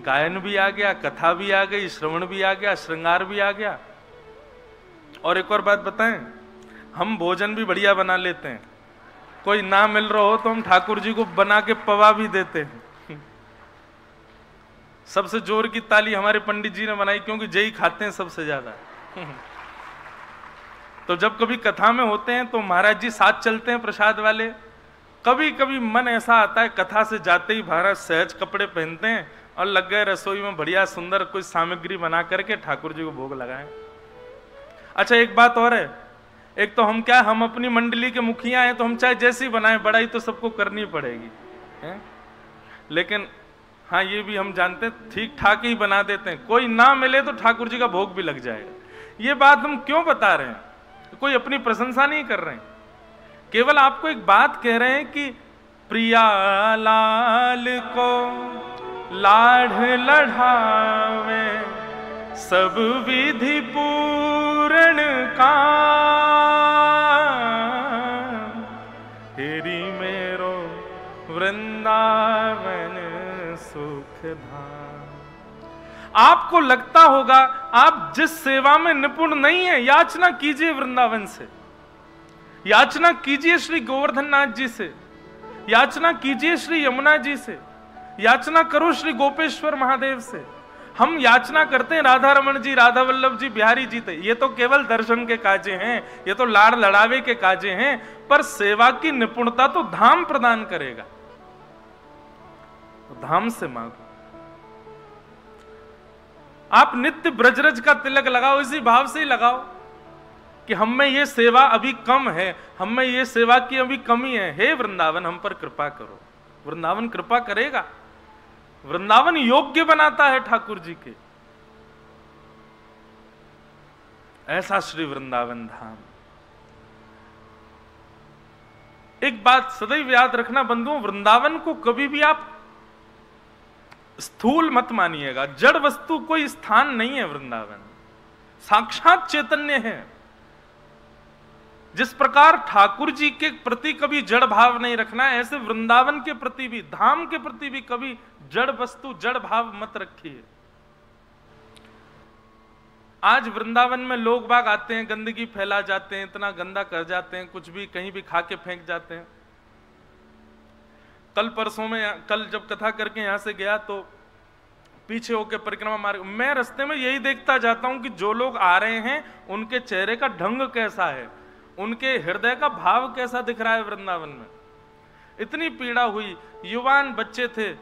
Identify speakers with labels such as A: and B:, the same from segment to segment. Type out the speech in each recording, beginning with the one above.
A: गायन भी आ गया, कथा भी आ गई, श्रवण भी आ गया, श्रृंगार भी आ गया। और एक और बात बताएं, हम भोजन भी बढ़िया बना लेते हैं। कोई ना मिल रहा हो तो हम ठाकुर जी को बना के पवा भी देते हैं। सबसे जोर की ताली हमारे पंडित जी ने बनाई, क्योंकि जय खाते हैं सबसे ज्यादा। तो जब कभी कथा में होते हैं तो महाराज जी साथ चलते हैं प्रसाद वाले। कभी कभी मन ऐसा आता है, कथा से जाते ही महाराज सहज कपड़े पहनते हैं और लग गए रसोई में बढ़िया सुंदर कोई सामग्री बना करके ठाकुर जी को भोग लगाएं। अच्छा, एक बात और है, एक तो हम अपनी मंडली के मुखिया हैं, तो हम चाहे जैसी बनाएं, बड़ाई तो सबको करनी पड़ेगी है? लेकिन हाँ, ये भी हम जानते हैं ठीक ठाक ही बना देते हैं। कोई ना मिले तो ठाकुर जी का भोग भी लग जाएगा। ये बात हम क्यों बता रहे हैं? कोई अपनी प्रशंसा नहीं कर रहे हैं, केवल आपको एक बात कह रहे हैं कि प्रिया लाल को लाढ़ लढ़ावे, सब विधि पूर्ण काम, हेरी मेरो वृंदावन सुख धाम। आपको लगता होगा आप जिस सेवा में निपुण नहीं है, याचना कीजिए वृंदावन से, याचना कीजिए श्री गोवर्धन नाथ जी से, याचना कीजिए श्री यमुना जी से, याचना करो श्री गोपेश्वर महादेव से। हम याचना करते हैं राधा रमन जी, राधा वल्लभ जी, बिहारी जी थे, ये तो केवल दर्शन के काजे हैं, ये तो लाड़ लड़ावे के काजे हैं, पर सेवा की निपुणता तो धाम प्रदान करेगा। तो धाम से मांगो। आप नित्य ब्रजरज का तिलक लगाओ, इसी भाव से ही लगाओ कि हम में ये सेवा अभी कम है, हम में ये सेवा की अभी कमी है, हे वृंदावन हम पर कृपा करो। वृंदावन कृपा करेगा। वृंदावन योग्य बनाता है ठाकुर जी के। ऐसा श्री वृंदावन धाम। एक बात सदैव याद रखना बंधुओं, वृंदावन को कभी भी आप स्थूल मत मानिएगा। जड़ वस्तु कोई स्थान नहीं है वृंदावन, साक्षात चैतन्य है। जिस प्रकार ठाकुर जी के प्रति कभी जड़ भाव नहीं रखना है, ऐसे वृंदावन के प्रति भी, धाम के प्रति भी कभी जड़ वस्तु जड़ भाव मत रखिए। आज वृंदावन में लोग बाग आते हैं, गंदगी फैला जाते हैं, इतना गंदा कर जाते हैं, कुछ भी कहीं भी खा के फेंक जाते हैं। कल परसों में, कल जब कथा करके यहां से गया तो पीछे होके परिक्रमा मार्ग, मैं रास्ते में यही देखता जाता हूं कि जो लोग आ रहे हैं उनके चेहरे का ढंग कैसा है, उनके हृदय का भाव कैसा दिख रहा है। वृंदावन में इतनी पीड़ा हुई। युवान बच्चे थे,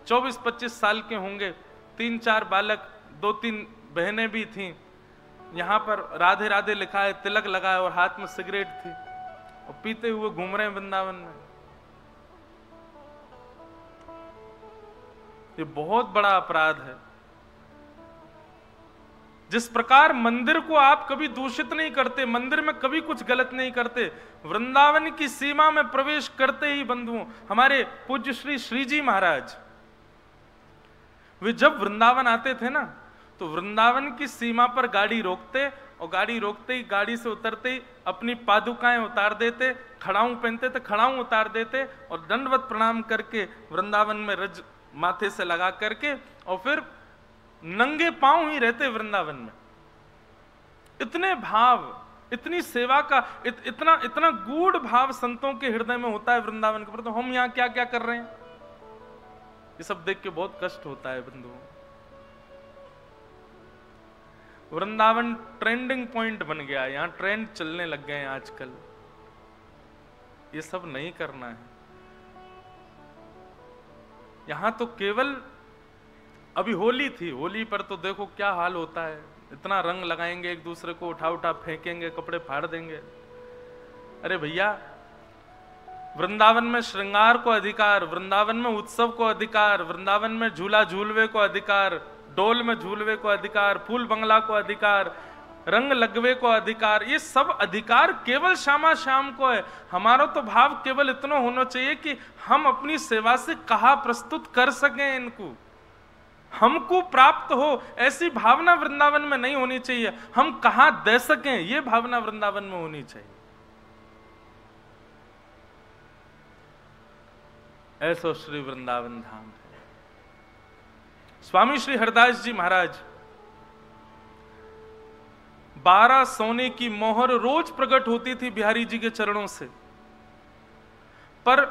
A: 24-25 साल के होंगे, 3-4 बालक, 2-3 बहनें भी थीं। यहां पर राधे राधे लिखा है, तिलक लगा है और हाथ में सिगरेट थी और पीते हुए घूम रहे हैं वृंदावन में। ये बहुत बड़ा अपराध है। जिस प्रकार मंदिर को आप कभी दूषित नहीं करते, मंदिर में कभी कुछ गलत नहीं करते, वृंदावन की सीमा में प्रवेश करते ही बंधुओं, हमारे पूज्य श्री श्रीजी महाराज वे जब वृंदावन आते थे ना, तो वृंदावन की सीमा पर गाड़ी रोकते और गाड़ी रोकते ही, गाड़ी से उतरते ही अपनी पादुकाएं उतार देते, खड़ाऊं पहनते थे, खड़ाऊं उतार देते और दंडवत प्रणाम करके वृंदावन में रज माथे से लगा करके और फिर नंगे पांव ही रहते वृंदावन में। इतने भाव, इतनी सेवा का इतना इतना गूढ़ भाव संतों के हृदय में होता है वृंदावन के प्रति। तो हम यहां क्या क्या कर रहे हैं, ये सब देख के बहुत कष्ट होता है बंधुओं। वृंदावन ट्रेंडिंग पॉइंट बन गया है, यहां ट्रेंड चलने लग गए हैं आजकल। ये सब नहीं करना है। यहां तो केवल अभी होली थी, होली पर तो देखो क्या हाल होता है, इतना रंग लगाएंगे, एक दूसरे को उठा उठा फेंकेंगे, कपड़े फाड़ देंगे। अरे भैया, वृंदावन में श्रृंगार को अधिकार, वृंदावन में उत्सव को अधिकार, वृंदावन में झूला झूलवे को अधिकार, डोल में झूलवे को अधिकार, फूल बंगला को अधिकार, रंग लगवे को अधिकार, ये सब अधिकार केवल श्यामा श्याम को है। हमारा तो भाव केवल इतना होना चाहिए कि हम अपनी सेवा से कहाँ प्रस्तुत कर सकें, इनको हमको प्राप्त हो, ऐसी भावना वृंदावन में नहीं होनी चाहिए। हम कहां दे सकें, यह भावना वृंदावन में होनी चाहिए। ऐसा श्री वृंदावन धाम है। स्वामी श्री हरदास जी महाराज 12 सोने की मोहर रोज प्रकट होती थी बिहारी जी के चरणों से, पर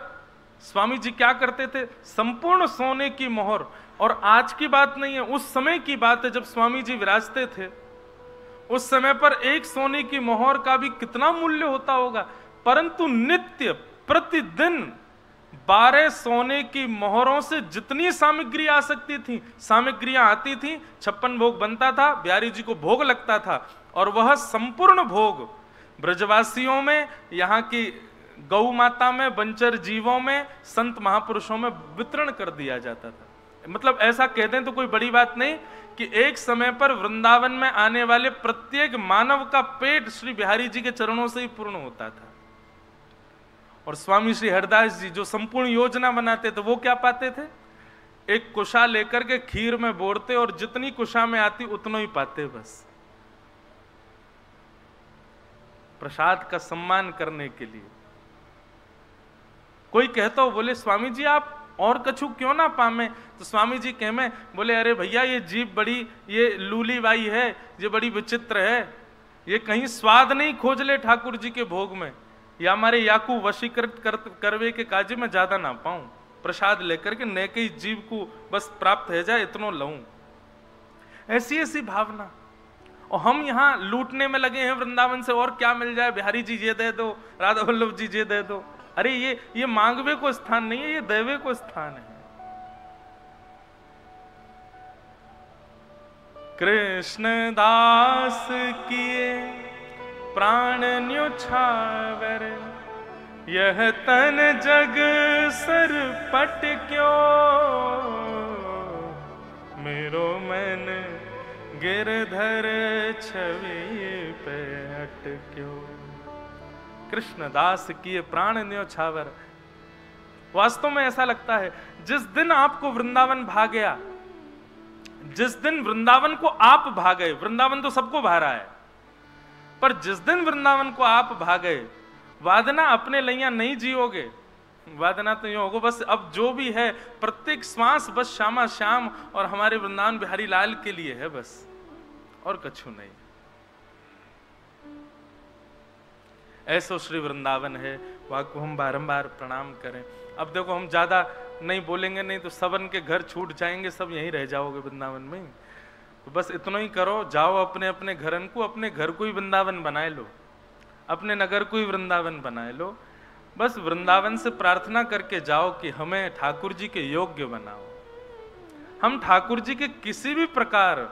A: स्वामी जी क्या करते थे, संपूर्ण सोने की मोहर। और आज की बात नहीं है, उस समय की बात है जब स्वामी जी विराजते थे। उस समय पर एक सोने की मोहर का भी कितना मूल्य होता होगा, परंतु नित्य प्रतिदिन 12 सोने की मोहरों से जितनी सामग्री आ सकती थी, सामग्रियां आती थी, 56 भोग बनता था, बिहारी जी को भोग लगता था, और वह संपूर्ण भोग ब्रजवासियों में, यहाँ की गौ माता में, बंचर जीवों में, संत महापुरुषों में वितरण कर दिया जाता था। मतलब ऐसा कह दें तो कोई बड़ी बात नहीं कि एक समय पर वृंदावन में आने वाले प्रत्येक मानव का पेट श्री बिहारी जी के चरणों से ही पूर्ण होता था। और स्वामी श्री हरदास जी जो संपूर्ण योजना बनाते थे, वो क्या पाते थे, एक कुशा लेकर के खीर में बोरते और जितनी कुशा में आती उतना ही पाते, बस प्रसाद का सम्मान करने के लिए। कोई कहता हो, बोले स्वामी जी आप और कछु क्यों ना पामे, तो स्वामी जी कहमे, बोले अरे भैया ये जीभ बड़ी, ये लूली बाई है, ये बड़ी विचित्र है, ये कहीं स्वाद नहीं खोज ले ठाकुर जी के भोग में, या हमारे याकू वशीकृत करवे के काजे में ज्यादा ना पाऊं, प्रसाद लेकर के न कई जीव को बस प्राप्त है जाए इतनो लऊं। ऐसी ऐसी भावना, और हम यहाँ लूटने में लगे हैं वृंदावन से, और क्या मिल जाए, बिहारी जी ये दे दो, राधा वल्लभ जी ये दे दो। अरे ये मांगवे को स्थान नहीं है, ये देवे को स्थान है। कृष्ण दास किए प्राण न्योछावर, यह तन जग सर पट क्यों, मेरो मन गिरधर छवि पे हट क्यों। कृष्णदास किए प्राण न्योछावर। वास्तव में ऐसा लगता है जिस दिन आपको वृंदावन भा गया, जिस दिन वृंदावन को आप भा गए, वृंदावन तो सबको भा रहा है, पर जिस दिन वृंदावन को आप भा गए, वादना अपने लैया नहीं जियोगे, वादना तो यूं होगा बस अब जो भी है प्रत्येक श्वास बस श्यामा श्याम और हमारे वृंदावन बिहारी लाल के लिए है, बस और कछु नहीं। ऐसो श्री वृंदावन है, वहां को हम बारंबार प्रणाम करें। अब देखो हम ज्यादा नहीं बोलेंगे, नहीं तो सबन के घर छूट जाएंगे, सब यहीं रह जाओगे वृंदावन में। तो बस इतना ही करो, जाओ अपने अपने घरन को, अपने घर को ही वृंदावन बनाए लो, अपने नगर को ही वृंदावन बनाए लो। बस वृंदावन से प्रार्थना करके जाओ कि हमें ठाकुर जी के योग्य बनाओ, हम ठाकुर जी के किसी भी प्रकार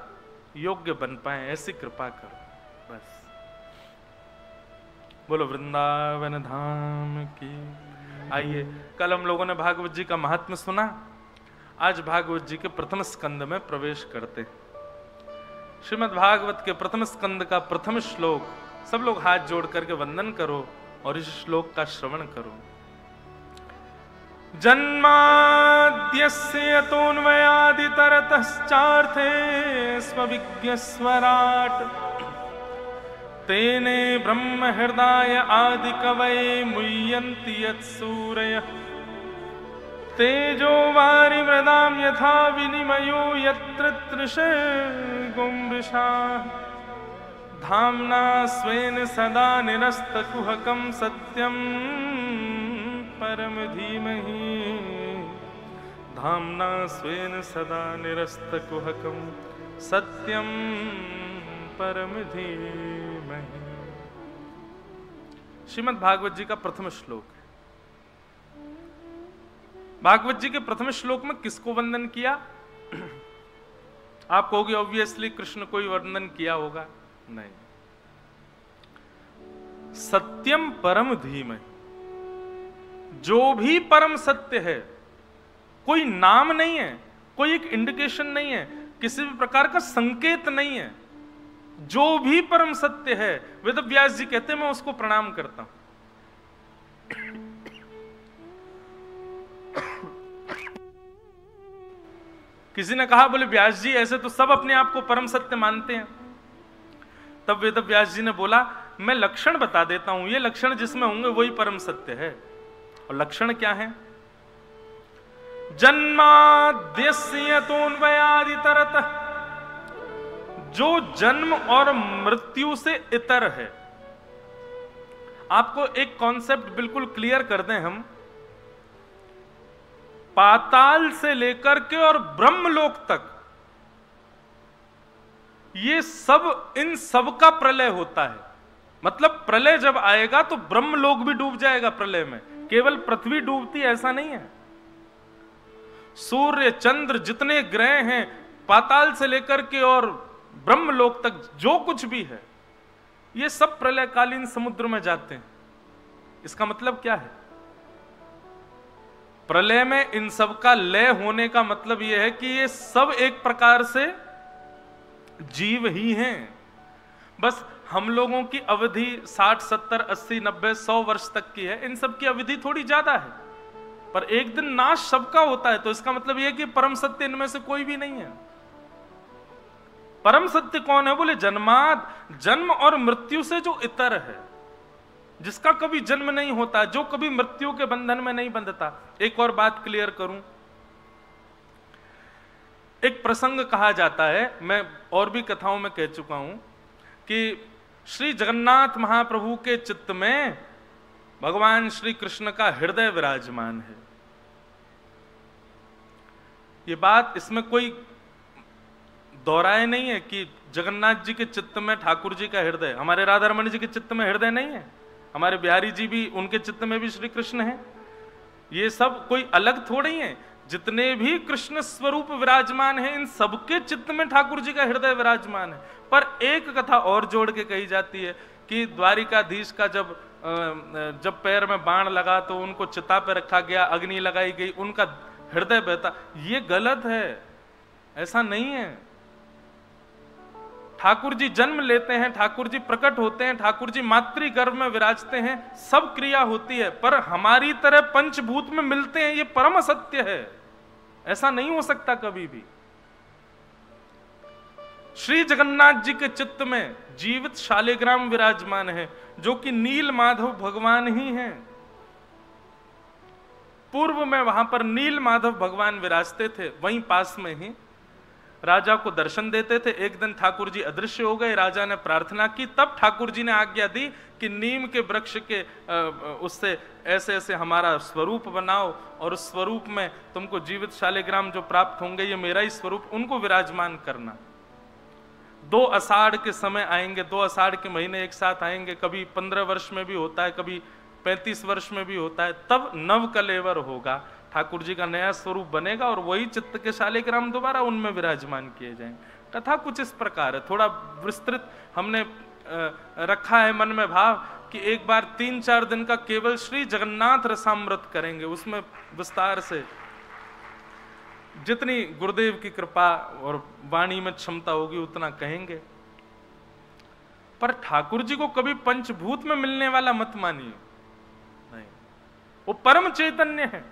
A: योग्य बन पाए, ऐसी कृपा करो बस। बोलो वृंदावन धाम की। आइए, कल हम लोगों ने भागवत जी का महात्म्य सुना, आज भागवत जी के प्रथम स्कंद में प्रवेश करते। श्रीमद् भागवत के प्रथम स्कंद का प्रथम श्लोक, सब लोग हाथ जोड़ करके वंदन करो और इस श्लोक का श्रवण करो। जन्माद्यस्य यतोऽन्वयादितरतश्चार्थे स्वविज्ञस्वराट् तेने ब्रह्म हृदय आदि कवये मुह्यन्ति यत्सूरयः तेजो वारिमृदां यथा विनिमयो यत्र तृषर्गो मृषा धाम्ना स्वेन सदा निरस्तकुहकं सत्यं परम धीमहि धाम्ना स्वेन सदा निरस्तकुहकं सत्यं परम धीमहि। श्रीमद् भागवत जी का प्रथम श्लोक है। भागवत जी के प्रथम श्लोक में किसको वंदन किया? आप कहोगे ऑब्वियसली कृष्ण को ही वंदन किया होगा, नहीं, सत्यम परम धीमहि, जो भी परम सत्य है, कोई नाम नहीं है, कोई एक इंडिकेशन नहीं है, किसी भी प्रकार का संकेत नहीं है, जो भी परम सत्य है वेद व्यास जी कहते हैं मैं उसको प्रणाम करता हूं। किसी ने कहा बोले व्यास जी ऐसे तो सब अपने आप को परम सत्य मानते हैं। तब वेद व्यास जी ने बोला मैं लक्षण बता देता हूं, ये लक्षण जिसमें होंगे वही परम सत्य है। और लक्षण क्या है? जन्माद्यस्य तोन्वयादितरतः, जो जन्म और मृत्यु से इतर है। आपको एक कॉन्सेप्ट बिल्कुल क्लियर कर दें हम, पाताल से लेकर के और ब्रह्मलोक तक ये सब, इन सब का प्रलय होता है। मतलब प्रलय जब आएगा तो ब्रह्मलोक भी डूब जाएगा प्रलय में, केवल पृथ्वी डूबती ऐसा नहीं है। सूर्य चंद्र जितने ग्रह हैं, पाताल से लेकर के और ब्रह्मलोक तक जो कुछ भी है, ये सब प्रलयकालीन समुद्र में जाते हैं। इसका मतलब क्या है? प्रलय में इन सब का लय होने का मतलब यह है कि ये सब एक प्रकार से जीव ही हैं। बस हम लोगों की अवधि 60, 70, 80, 90, 100 वर्ष तक की है, इन सब की अवधि थोड़ी ज्यादा है, पर एक दिन नाश सबका होता है। तो इसका मतलब यह कि परम सत्य इनमें से कोई भी नहीं है। परम सत्य कौन है? बोले जन्माद, जन्म और मृत्यु से जो इतर है, जिसका कभी जन्म नहीं होता, जो कभी मृत्यु के बंधन में नहीं बंधता। एक और बात क्लियर करूं, एक प्रसंग कहा जाता है, मैं और भी कथाओं में कह चुका हूं, कि श्री जगन्नाथ महाप्रभु के चित्त में भगवान श्री कृष्ण का हृदय विराजमान है। ये बात, इसमें कोई दोहराए नहीं है कि जगन्नाथ जी के चित्त में ठाकुर जी का हृदय, हमारे राधा रमण जी के चित्त में हृदय नहीं है, हमारे बिहारी जी भी, उनके चित्त में भी श्री कृष्ण है। ये सब कोई अलग थोड़ी है। जितने भी कृष्ण स्वरूप विराजमान है, इन सबके चित्त में ठाकुर जी का हृदय विराजमान है। पर एक कथा और जोड़ के कही जाती है कि द्वारिकाधीश का जब पैर में बाण लगा तो उनको चिता पे रखा गया, अग्नि लगाई गई, उनका हृदय बहता। ये गलत है, ऐसा नहीं है। ठाकुर जी जन्म लेते हैं, ठाकुर जी प्रकट होते हैं, ठाकुर जी मातृ गर्भ में विराजते हैं, सब क्रिया होती है, पर हमारी तरह पंचभूत में मिलते हैं, ये परम सत्य है। ऐसा नहीं हो सकता कभी भी। श्री जगन्नाथ जी के चित्त में जीवित शालिग्राम विराजमान है, जो कि नील माधव भगवान ही हैं। पूर्व में वहां पर नील माधव भगवान विराजते थे, वहीं पास में ही राजा को दर्शन देते थे। एक दिन ठाकुर जी अदृश्य हो गए, राजा ने प्रार्थना की, तब ठाकुर जी ने आज्ञा दी कि नीम के वृक्ष के उससे ऐसे ऐसे हमारा स्वरूप बनाओ, और उस स्वरूप में तुमको जीवित शालिग्राम जो प्राप्त होंगे, ये मेरा ही स्वरूप, उनको विराजमान करना। 2 आषाढ़ के समय आएंगे, 2 आषाढ़ के महीने एक साथ आएंगे, कभी 15 वर्ष में भी होता है, कभी 35 वर्ष में भी होता है, तब नव कलेवर होगा, ठाकुर जी का नया स्वरूप बनेगा, और वही चित्त के शालिग्राम दोबारा उनमें विराजमान किए जाएंगे। कथा कुछ इस प्रकार है, थोड़ा विस्तृत हमने रखा है मन में भाव कि एक बार 3-4 दिन का केवल श्री जगन्नाथ रसामृत करेंगे, उसमें विस्तार से जितनी गुरुदेव की कृपा और वाणी में क्षमता होगी उतना कहेंगे। पर ठाकुर जी को कभी पंचभूत में मिलने वाला मत मानिए, नहीं, वो परम चैतन्य है।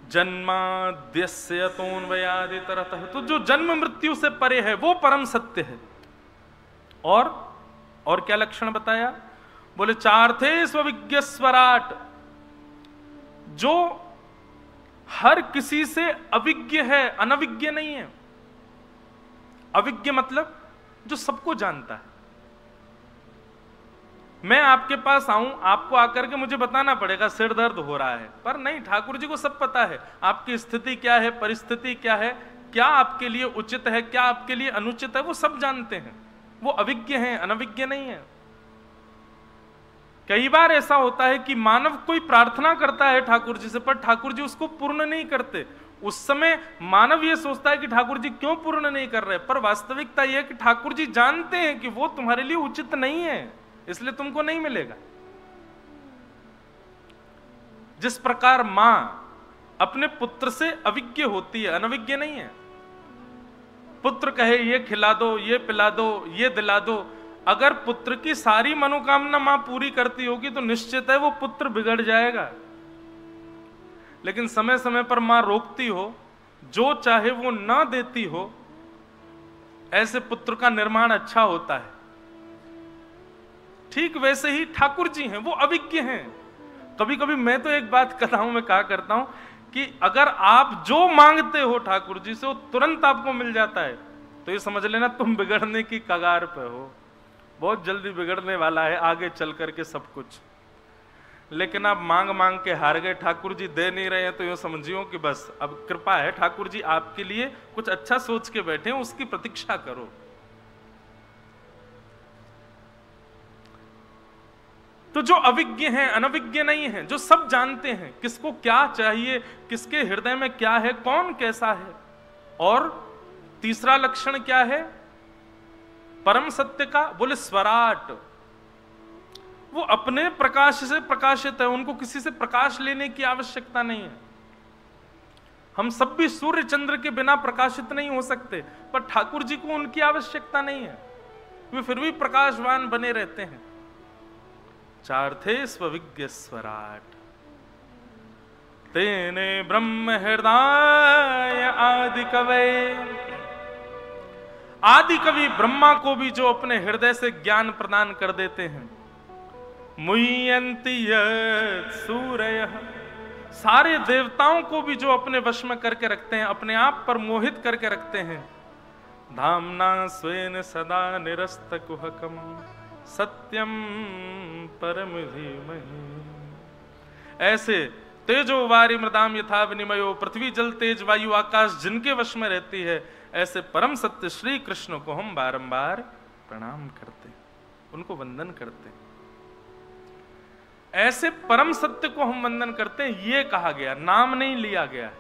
A: जन्माद्यस्य तोन्वयादितरतः, तो जो जन्म मृत्यु से परे है वो परम सत्य है। और क्या लक्षण बताया? बोले चार्थे स्वविज्ञ स्वराट, जो हर किसी से अविज्ञ है, अनविज्ञ नहीं है। अविज्ञ मतलब जो सबको जानता है। मैं आपके पास आऊं, आपको आकर के मुझे बताना पड़ेगा सिर दर्द हो रहा है, पर नहीं, ठाकुर जी को सब पता है, आपकी स्थिति क्या है, परिस्थिति क्या है, क्या आपके लिए उचित है, क्या आपके लिए अनुचित है, वो सब जानते हैं। वो अविज्ञ हैं, अनविज्ञ नहीं है। कई बार ऐसा होता है कि मानव कोई प्रार्थना करता है ठाकुर जी से, पर ठाकुर जी उसको पूर्ण नहीं करते। उस समय मानव ये सोचता है कि ठाकुर जी क्यों पूर्ण नहीं कर रहे, पर वास्तविकता यह है कि ठाकुर जी जानते हैं कि वो तुम्हारे लिए उचित नहीं है, इसलिए तुमको नहीं मिलेगा। जिस प्रकार मां अपने पुत्र से अविज्ञ होती है, अनविज्ञ नहीं है। पुत्र कहे ये खिला दो, ये पिला दो, ये दिला दो, अगर पुत्र की सारी मनोकामना मां पूरी करती होगी तो निश्चित है वो पुत्र बिगड़ जाएगा। लेकिन समय समय पर मां रोकती हो, जो चाहे वो ना देती हो, ऐसे पुत्र का निर्माण अच्छा होता है। ठीक वैसे ही ठाकुर जी हैं, वो अविज्ञ हैं, कभी कभी मैं तो एक बात कथाओं में कहा करता हूं कि अगर आप जो मांगते हो ठाकुर जी से वो तुरंत आपको मिल जाता है तो ये समझ लेना तुम बिगड़ने की कगार पे हो, बहुत जल्दी बिगड़ने वाला है आगे चल करके सब कुछ। लेकिन आप मांग मांग के हार गए, ठाकुर जी दे नहीं रहे हैं, तो यूं समझियो कि बस अब कृपा है, ठाकुर जी आपके लिए कुछ अच्छा सोच के बैठे हैं, उसकी प्रतीक्षा करो। तो जो अविज्ञ हैं, अनविज्ञ नहीं हैं, जो सब जानते हैं किसको क्या चाहिए, किसके हृदय में क्या है, कौन कैसा है, और तीसरा लक्षण क्या है परम सत्य का, बोले स्वराट, वो अपने प्रकाश से प्रकाशित है, उनको किसी से प्रकाश लेने की आवश्यकता नहीं है। हम सब भी सूर्य चंद्र के बिना प्रकाशित नहीं हो सकते, पर ठाकुर जी को उनकी आवश्यकता नहीं है, वे फिर भी प्रकाशवान बने रहते हैं। चार थे स्वविज्ञ स्वराट, तेने ब्रह्म हृदय आदि कवि, आदि कवि ब्रह्मा को भी जो अपने हृदय से ज्ञान प्रदान कर देते हैं। मुह्यन्ति यत् सूरयः, सारे देवताओं को भी जो अपने वश में करके रखते हैं, अपने आप पर मोहित करके रखते हैं। धाम्ना स्वेन सदा निरस्तकुहकम सत्यम परम धीमहि, ऐसे तेजो वारि मृदाम यथा विनिमयो, पृथ्वी जल तेज वायु आकाश जिनके वश में रहती है, ऐसे परम सत्य श्री कृष्ण को हम बारंबार प्रणाम करते, उनको वंदन करते। ऐसे परम सत्य को हम वंदन करते हैं, ये कहा गया, नाम नहीं लिया गया है,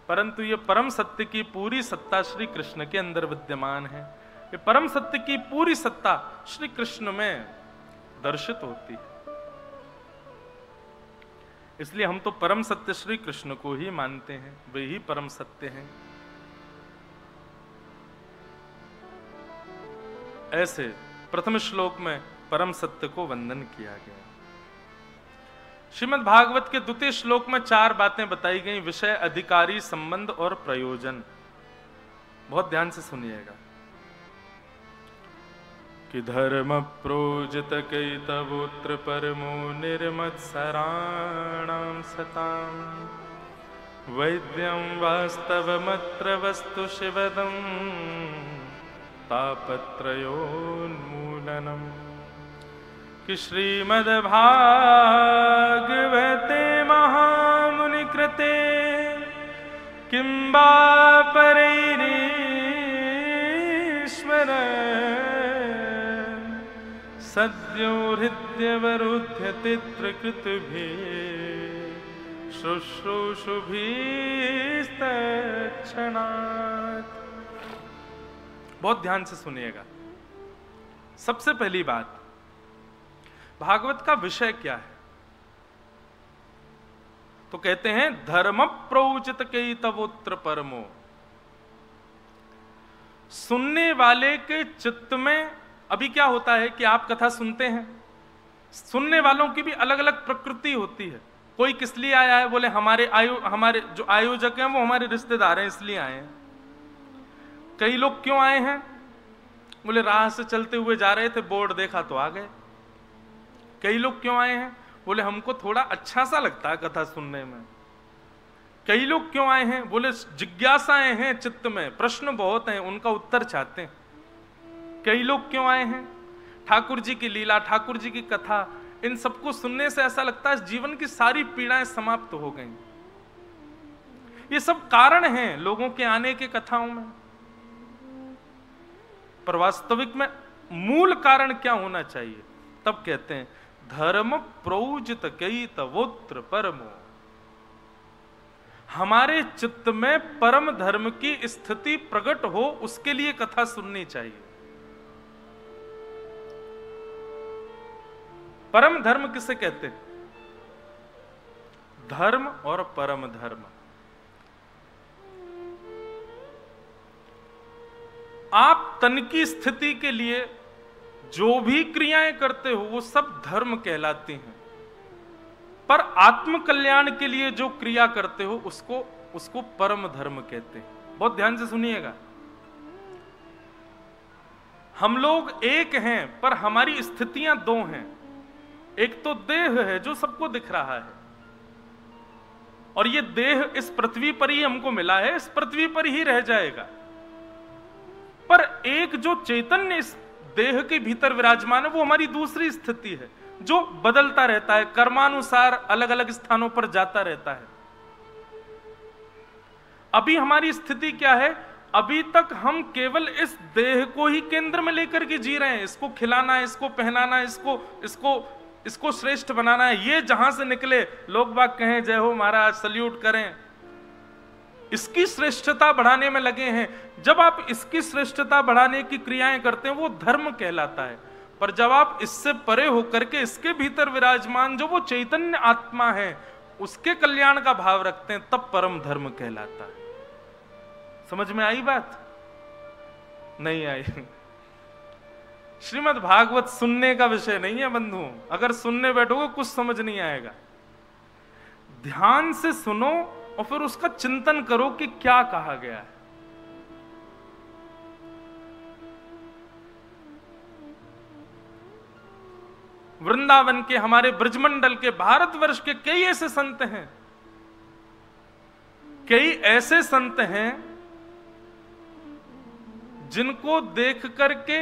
A: परंतु ये परम सत्य की पूरी सत्ता श्री कृष्ण के अंदर विद्यमान है। ये परम सत्य की पूरी सत्ता श्री कृष्ण में दर्शित होती है। इसलिए हम तो परम सत्य श्री कृष्ण को ही मानते हैं, वे ही परम सत्य हैं। ऐसे प्रथम श्लोक में परम सत्य को वंदन किया गया। श्रीमद् भागवत के द्वितीय श्लोक में 4 बातें बताई गई, विषय, अधिकारी, संबंध और प्रयोजन। बहुत ध्यान से सुनिएगा। कि धर्म प्रोजित कैतवोत्र परमो निर्मत्सराणां सतां, वैद्यं वास्तवमत्र वस्तु शिवदं तापत्रयोन्मूलनम्। कि श्रीमद्भागवते महामुनिकृते किं वा परैरीश्वर सद्यो हृद्यवरुध्यते त्रिकृतभिः शुश्रूषुभिस्तत्क्षणात्। बहुत ध्यान से सुनिएगा। सबसे पहली बात, भागवत का विषय क्या है? तो कहते हैं धर्म प्रोचित कैतवोत्र परमो। सुनने वाले के चित्त में अभी क्या होता है कि आप कथा सुनते हैं, सुनने वालों की भी अलग अलग प्रकृति होती है। कोई किस लिए आया है, बोले हमारे जो आयोजक हैं वो हमारे रिश्तेदार हैं इसलिए आए हैं। कई लोग क्यों आए हैं, बोले राह से चलते हुए जा रहे थे, बोर्ड देखा तो आ गए। कई लोग क्यों आए हैं, बोले हमको थोड़ा अच्छा सा लगता है कथा सुनने में। कई लोग क्यों आए हैं, बोले जिज्ञासाएं हैं चित्त में, प्रश्न बहुत हैं, उनका उत्तर चाहते हैं। कई लोग क्यों आए हैं, ठाकुर जी की लीला, ठाकुर जी की कथा, इन सबको सुनने से ऐसा लगता है जीवन की सारी पीड़ाएं समाप्त हो गई। ये सब कारण हैं लोगों के आने के कथाओं में, पर वास्तविक में मूल कारण क्या होना चाहिए? तब कहते हैं धर्म प्रोजित कैतवोत्र परमो। हमारे चित्त में परम धर्म की स्थिति प्रकट हो, उसके लिए कथा सुननी चाहिए। परम धर्म किसे कहते हैं? धर्म और परम धर्म। आप तन की स्थिति के लिए जो भी क्रियाएं करते हो वो सब धर्म कहलाती हैं, पर आत्म कल्याण के लिए जो क्रिया करते हो उसको परम धर्म कहते हैं। बहुत ध्यान से सुनिएगा। हम लोग एक हैं पर हमारी स्थितियां दो हैं। एक तो देह है जो सबको दिख रहा है, और ये देह इस पृथ्वी पर ही हमको मिला है, इस पृथ्वी पर ही रह जाएगा। पर एक जो चैतन्य इस देह के भीतर विराजमान है, वो हमारी दूसरी स्थिति है जो बदलता रहता है, कर्मानुसार अलग अलग स्थानों पर जाता रहता है। अभी हमारी स्थिति क्या है? अभी तक हम केवल इस देह को ही केंद्र में लेकर के जी रहे हैं। इसको खिलाना है, इसको पहनाना है, इसको श्रेष्ठ बनाना है। ये जहां से निकले लोग बाग कहें जय हो महाराज, सल्यूट करें, इसकी श्रेष्ठता बढ़ाने में लगे हैं। जब आप इसकी श्रेष्ठता बढ़ाने की क्रियाएं करते हैं वो धर्म कहलाता है। पर जब आप इससे परे होकर के इसके भीतर विराजमान जो वो चैतन्य आत्मा है उसके कल्याण का भाव रखते हैं, तब परम धर्म कहलाता है। समझ में आई बात? नहीं आई? श्रीमद् भागवत सुनने का विषय नहीं है बंधुओं। अगर सुनने बैठोगे कुछ समझ नहीं आएगा। ध्यान से सुनो और फिर उसका चिंतन करो कि क्या कहा गया है। वृंदावन के, हमारे ब्रजमंडल के, भारतवर्ष के कई ऐसे संत हैं, कई ऐसे संत हैं जिनको देख करके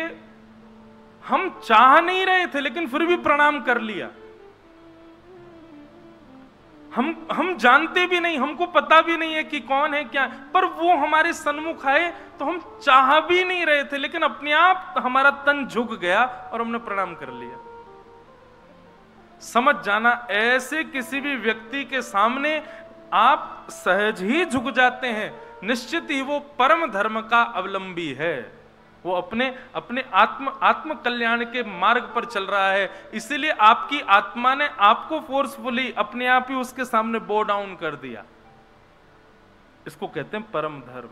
A: हम चाह नहीं रहे थे लेकिन फिर भी प्रणाम कर लिया। हम जानते भी नहीं, हमको पता भी नहीं है कि कौन है क्या, पर वो हमारे सन्मुख आए तो हम चाह भी नहीं रहे थे लेकिन अपने आप हमारा तन झुक गया और हमने प्रणाम कर लिया। समझ जाना, ऐसे किसी भी व्यक्ति के सामने आप सहज ही झुक जाते हैं, निश्चित ही वो परम धर्म का अवलंबी है। वो अपने आत्म कल्याण के मार्ग पर चल रहा है। इसीलिए आपकी आत्मा ने आपको फोर्सफुली अपने आप ही उसके सामने बो डाउन कर दिया। इसको कहते हैं परम धर्म।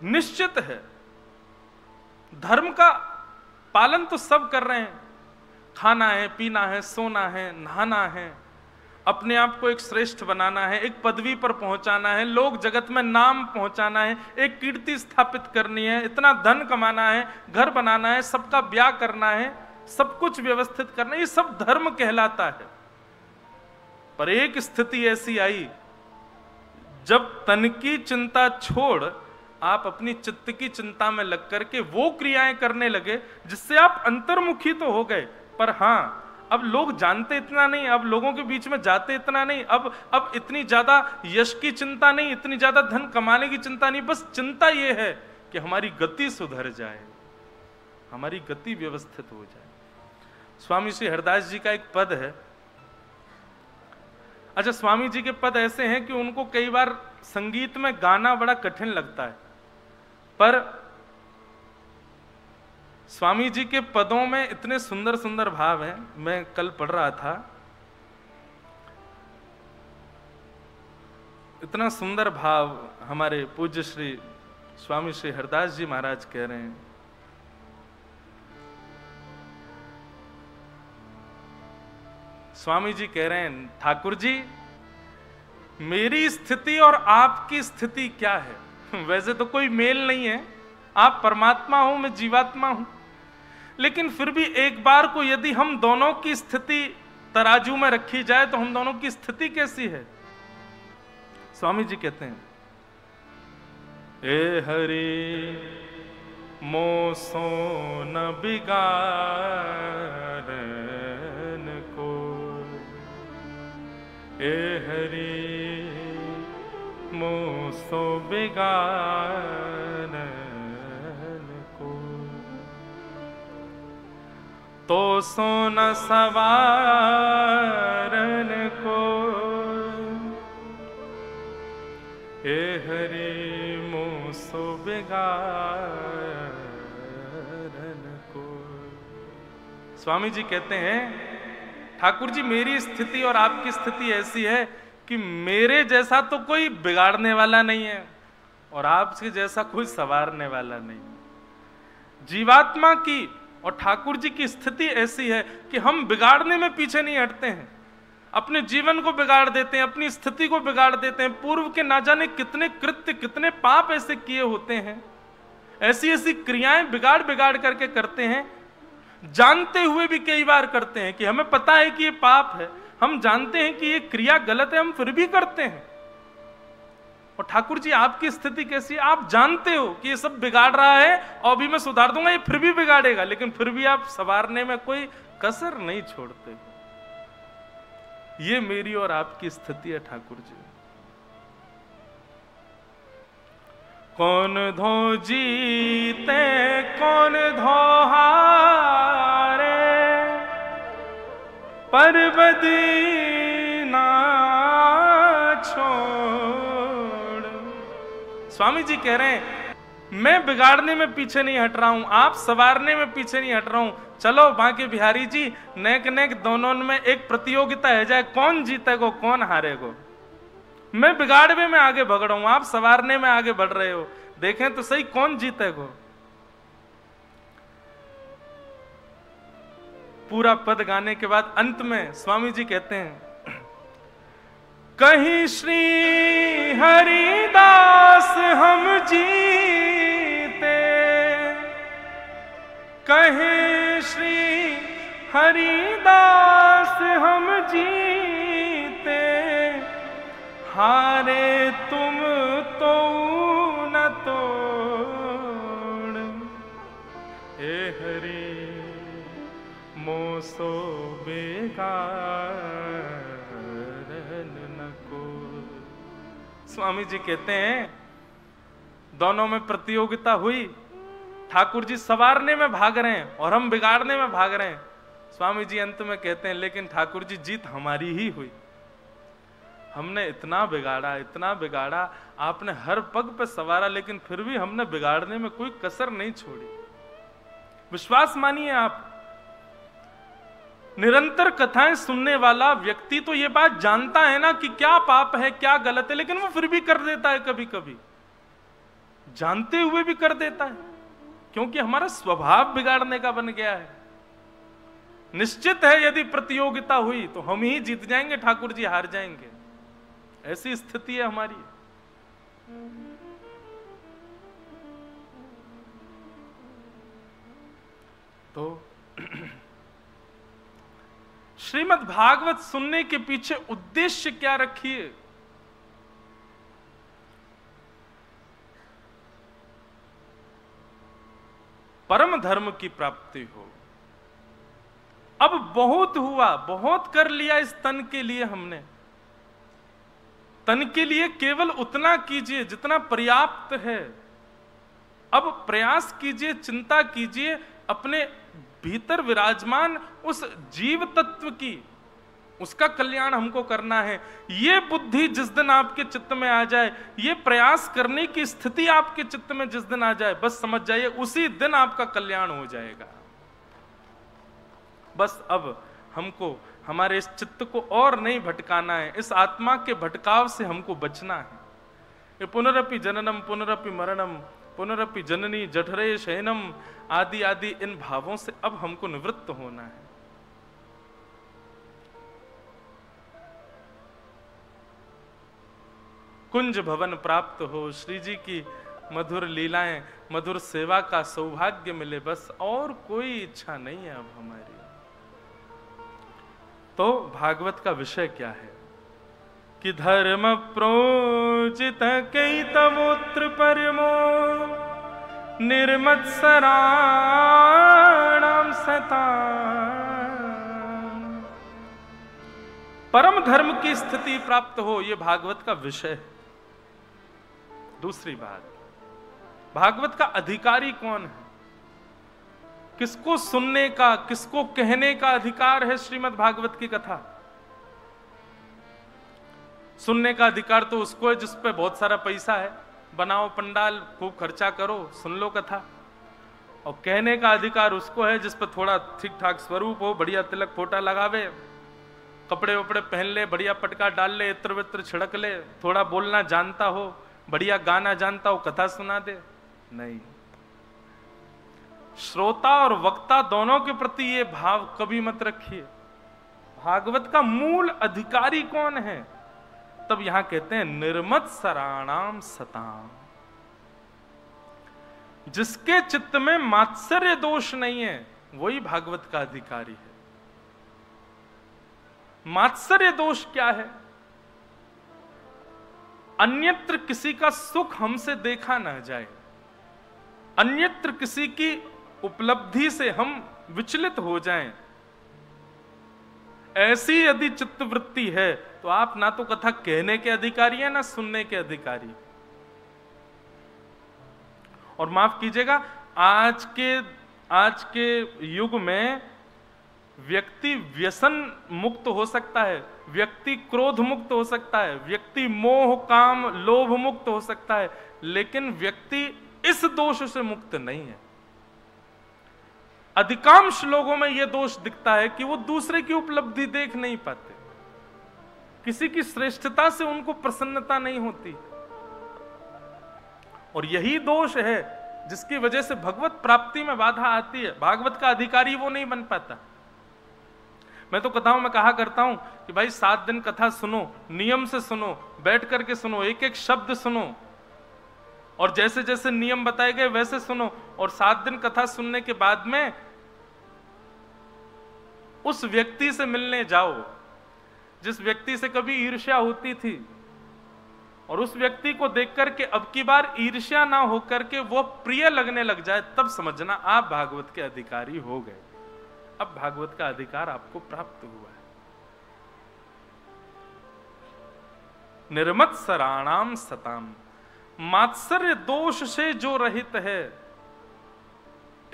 A: निश्चित है धर्म का पालन तो सब कर रहे हैं। खाना है, पीना है, सोना है, नहाना है, अपने आप को एक श्रेष्ठ बनाना है, एक पदवी पर पहुंचाना है, लोग जगत में नाम पहुंचाना है, एक कीर्ति स्थापित करनी है, इतना धन कमाना है, घर बनाना है, सबका ब्याह करना है, सब कुछ व्यवस्थित करना है, ये सब धर्म कहलाता है। पर एक स्थिति ऐसी आई जब तन की चिंता छोड़ आप अपनी चित्त की चिंता में लग करके वो क्रियाएं करने लगे जिससे आप अंतर्मुखी तो हो गए, पर हां अब लोग जानते इतना नहीं, अब लोगों के बीच में जाते इतना नहीं, अब इतनी ज्यादा यश की चिंता नहीं, इतनी ज्यादा धन कमाने की चिंता नहीं, बस चिंता यह है कि हमारी गति सुधर जाए, हमारी गति व्यवस्थित हो जाए। स्वामी श्री हरदास जी का एक पद है। अच्छा, स्वामी जी के पद ऐसे हैं कि उनको कई बार संगीत में गाना बड़ा कठिन लगता है, पर स्वामी जी के पदों में इतने सुंदर सुंदर भाव हैं। मैं कल पढ़ रहा था, इतना सुंदर भाव हमारे पूज्य श्री स्वामी श्री हरदास जी महाराज कह रहे हैं। स्वामी जी कह रहे हैं, ठाकुर जी मेरी स्थिति और आपकी स्थिति क्या है? वैसे तो कोई मेल नहीं है, आप परमात्मा हो, मैं जीवात्मा हूं, लेकिन फिर भी एक बार को यदि हम दोनों की स्थिति तराजू में रखी जाए तो हम दोनों की स्थिति कैसी है? स्वामी जी कहते हैं, ए हरि मोसो न बिगाड़न को, ए हरि मोसो बिगाड़न को, तो सोन सवारन को, हे हरि मोसो बिगाड़न को। स्वामी जी कहते हैं, ठाकुर जी मेरी स्थिति और आपकी स्थिति ऐसी है कि मेरे जैसा तो कोई बिगाड़ने वाला नहीं है और आपके जैसा कोई संवारने वाला नहीं। जीवात्मा की और ठाकुर जी की स्थिति ऐसी है कि हम बिगाड़ने में पीछे नहीं हटते हैं, अपने जीवन को बिगाड़ देते हैं, अपनी स्थिति को बिगाड़ देते हैं। पूर्व के ना जाने कितने कृत्य, कितने पाप ऐसे किए होते हैं ऐसी ऐसी क्रियाएं बिगाड़ बिगाड़ करके करते हैं, जानते हुए भी कई बार करते हैं कि हमें पता है कि ये पाप है, हम जानते हैं कि ये क्रिया गलत है, हम फिर भी करते हैं। और ठाकुर जी आपकी स्थिति कैसी है? आप जानते हो कि ये सब बिगाड़ रहा है और अभी मैं सुधार दूंगा, ये फिर भी बिगाड़ेगा, लेकिन फिर भी आप संवारने में कोई कसर नहीं छोड़ते। ये मेरी और आपकी स्थिति है ठाकुर जी। कौन धो जीते कौन धो हारे, पर बदी ना छोड़। स्वामी जी कह रहे हैं मैं बिगाड़ने में पीछे नहीं हट रहा हूं, आप संवारने में पीछे नहीं हट रहा हूं। चलो बांके बिहारी जी, नेक नेक दोनों में एक प्रतियोगिता है जाए, कौन जीतेगो कौन हारेगो। मैं बिगाड़ने में आगे बढ़ रहा हूं, आप संवारने में आगे बढ़ रहे हो, देखें तो सही कौन जीतेगो। पूरा पद गाने के बाद अंत में स्वामी जी कहते हैं, कहीं श्री हरिदास हम जीते, कहीं श्री हरिदास हम जीते, हारे तुम तो न तोड़, ए हरि मोसो बेगार न को। स्वामी जी कहते हैं दोनों में प्रतियोगिता हुई, ठाकुर जी संवारने में भाग रहे हैं और हम बिगाड़ने में भाग रहे हैं। स्वामी जी अंत में कहते हैं लेकिन ठाकुर जी जीत हमारी ही हुई, हमने इतना बिगाड़ा, आपने हर पग पे संवारा, लेकिन फिर भी हमने बिगाड़ने में कोई कसर नहीं छोड़ी। विश्वास मानिए आप, निरंतर कथाएं सुनने वाला व्यक्ति तो ये बात जानता है ना कि क्या पाप है क्या गलत है, लेकिन वो फिर भी कर देता है, कभी कभी जानते हुए भी कर देता है, क्योंकि हमारा स्वभाव बिगाड़ने का बन गया है। निश्चित है यदि प्रतियोगिता हुई तो हम ही जीत जाएंगे, ठाकुर जी हार जाएंगे, ऐसी स्थिति है हमारी। तो श्रीमद् भागवत सुनने के पीछे उद्देश्य क्या रखिए? परम धर्म की प्राप्ति हो। अब बहुत हुआ, बहुत कर लिया इस तन के लिए हमने। तन के लिए केवल उतना कीजिए जितना पर्याप्त है। अब प्रयास कीजिए, चिंता कीजिए अपने भीतर विराजमान उस जीव तत्व की, उसका कल्याण हमको करना है। ये बुद्धि जिस दिन आपके चित्त में आ जाए, ये प्रयास करने की स्थिति आपके चित्त में जिस दिन आ जाए, बस समझ जाइए उसी दिन आपका कल्याण हो जाएगा। बस अब हमको हमारे इस चित्त को और नहीं भटकाना है, इस आत्मा के भटकाव से हमको बचना है। ये पुनरपि जननम पुनरपि मरणम पुनरपि जननी जठरे शयनम आदि आदि इन भावों से अब हमको निवृत्त होना है। कुंज भवन प्राप्त हो, श्री जी की मधुर लीलाएं, मधुर सेवा का सौभाग्य मिले, बस और कोई इच्छा नहीं है अब हमारी। तो भागवत का विषय क्या है कि धर्म प्रोजित कई तवोत्र परमो निर्मत्सराणाम सता। परम धर्म की स्थिति प्राप्त हो, यह भागवत का विषय है। दूसरी बात, भागवत का अधिकारी कौन है? किसको सुनने का, किसको कहने का अधिकार है श्रीमद् भागवत की कथा? सुनने का अधिकार तो उसको है जिस पे बहुत सारा पैसा है, बनाओ पंडाल, खूब खर्चा करो, सुन लो कथा। और कहने का अधिकार उसको है जिस पे थोड़ा ठीक ठाक स्वरूप हो, बढ़िया तिलक फोटा लगावे, कपड़े वपड़े पहन ले, बढ़िया पटका डाल ले, इत्र वित्र छिड़क ले, थोड़ा बोलना जानता हो, बढ़िया गाना जानता हो, कथा सुना दे। नहीं, श्रोता और वक्ता दोनों के प्रति ये भाव कभी मत रखिए। भागवत का मूल अधिकारी कौन है? तब यहां कहते हैं निर्मत्सराणाम सताम। जिसके चित्त में मात्सर्य दोष नहीं है वही भागवत का अधिकारी है। मात्सर्य दोष क्या है? अन्यत्र किसी का सुख हमसे देखा ना जाए, अन्यत्र किसी की उपलब्धि से हम विचलित हो जाएं, ऐसी यदि चित्तवृत्ति है तो आप ना तो कथा कहने के अधिकारी हैं ना सुनने के अधिकारी। और माफ कीजिएगा, आज के युग में व्यक्ति व्यसन मुक्त हो सकता है, व्यक्ति क्रोध मुक्त हो सकता है, व्यक्ति मोह काम लोभ मुक्त हो सकता है, लेकिन व्यक्ति इस दोष से मुक्त नहीं है। अधिकांश लोगों में यह दोष दिखता है कि वो दूसरे की उपलब्धि देख नहीं पाते, किसी की श्रेष्ठता से उनको प्रसन्नता नहीं होती, और यही दोष है जिसकी वजह से भगवत प्राप्ति में बाधा आती है। भागवत का अधिकारी वो नहीं बन पाता। मैं तो कथाओं में कहा करता हूं कि भाई 7 दिन कथा सुनो, नियम से सुनो, बैठ करके सुनो, एक एक शब्द सुनो, और जैसे जैसे नियम बताए गए वैसे सुनो, और 7 दिन कथा सुनने के बाद में उस व्यक्ति से मिलने जाओ जिस व्यक्ति से कभी ईर्ष्या होती थी, और उस व्यक्ति को देख करके अब की बार ईर्ष्या ना होकर के वो प्रिय लगने लग जाए, तब समझना आप भागवत के अधिकारी हो गए। अब भागवत का अधिकार आपको प्राप्त हुआ है। निर्मत्सराणाम सताम, मात्सर्य दोष से जो रहित है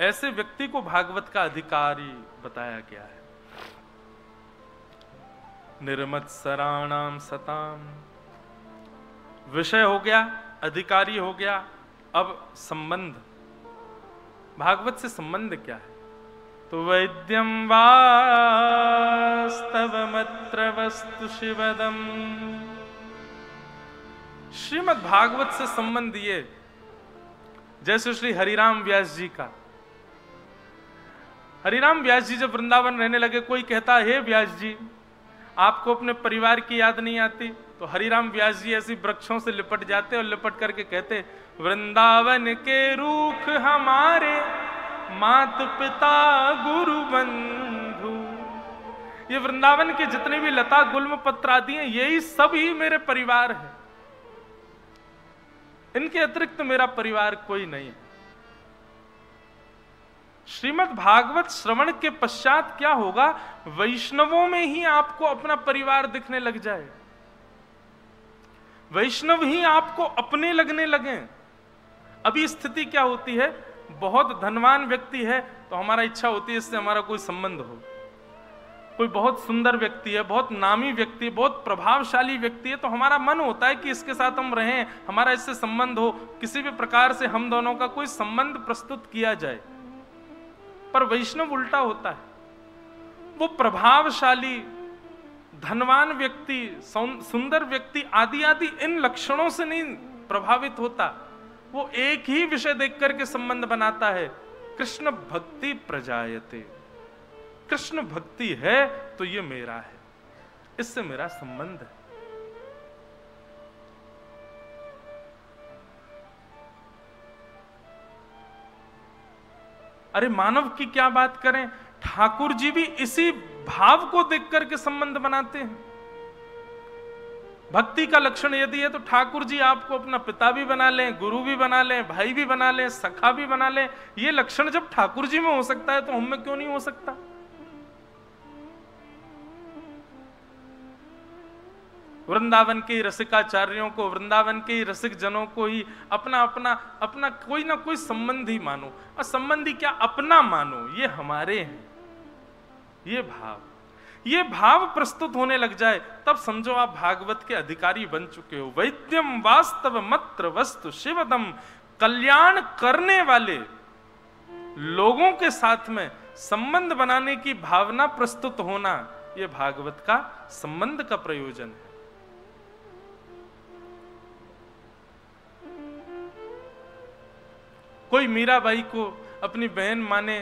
A: ऐसे व्यक्ति को भागवत का अधिकारी बताया गया है। निर्मत्सराणाम सताम, विषय हो गया, अधिकारी हो गया। अब संबंध, भागवत से संबंध क्या है? तो वैद्यम वास्तवमत्र वस्तु शिवदम, श्रीमद् भागवत से संबंध ये जैसे श्री हरिराम व्यास जी का। हरिराम व्यास जी जब वृंदावन रहने लगे, कोई कहता हे व्यास जी आपको अपने परिवार की याद नहीं आती? तो हरिराम व्यास जी ऐसी वृक्षों से लिपट जाते और लिपट करके कहते, वृंदावन के रूख हमारे मात पिता गुरु बंधु, ये वृंदावन के जितने भी लता गुल्म पत्र आदि हैं यही सब ही मेरे परिवार है, इनके अतिरिक्त मेरा परिवार कोई नहीं है। श्रीमद् भागवत श्रवण के पश्चात क्या होगा? वैष्णवों में ही आपको अपना परिवार दिखने लग जाए, वैष्णव ही आपको अपने लगने लगे। अभी स्थिति क्या होती है, बहुत धनवान व्यक्ति है तो हमारा इच्छा होती है इससे हमारा कोई संबंध हो, कोई बहुत सुंदर व्यक्ति है, बहुत नामी व्यक्ति है, बहुत प्रभावशाली व्यक्ति है, तो हमारा मन होता है कि इसके साथ हम रहें, हमारा इससे संबंध हो, किसी भी प्रकार से हम दोनों का कोई संबंध प्रस्तुत किया जाए। पर वैष्णव उल्टा होता है, वो प्रभावशाली धनवान व्यक्ति, सुंदर व्यक्ति आदि आदि इन लक्षणों से नहीं प्रभावित होता, वो एक ही विषय देख करके संबंध बनाता है, कृष्ण भक्ति प्रजायते, कृष्ण भक्ति है तो ये मेरा है, इससे मेरा संबंध है। अरे मानव की क्या बात करें, ठाकुर जी भी इसी भाव को देख करके संबंध बनाते हैं। भक्ति का लक्षण यदि है तो ठाकुर जी आपको अपना पिता भी बना लें, गुरु भी बना लें, भाई भी बना लें, सखा भी बना लें। ये लक्षण जब ठाकुर जी में हो सकता है तो हम में क्यों नहीं हो सकता? वृंदावन के रसिकाचार्यों को, वृंदावन के रसिक जनों को ही अपना अपना अपना कोई ना कोई संबंधी मानो, और संबंधी क्या अपना मानो, ये हमारे हैं। ये भाव प्रस्तुत होने लग जाए तब समझो आप भागवत के अधिकारी बन चुके हो। वैद्यम वास्तव मत्र वस्तु शिवदम, कल्याण करने वाले लोगों के साथ में संबंध बनाने की भावना प्रस्तुत होना, यह भागवत का संबंध का प्रयोजन है। कोई मीराबाई को अपनी बहन माने,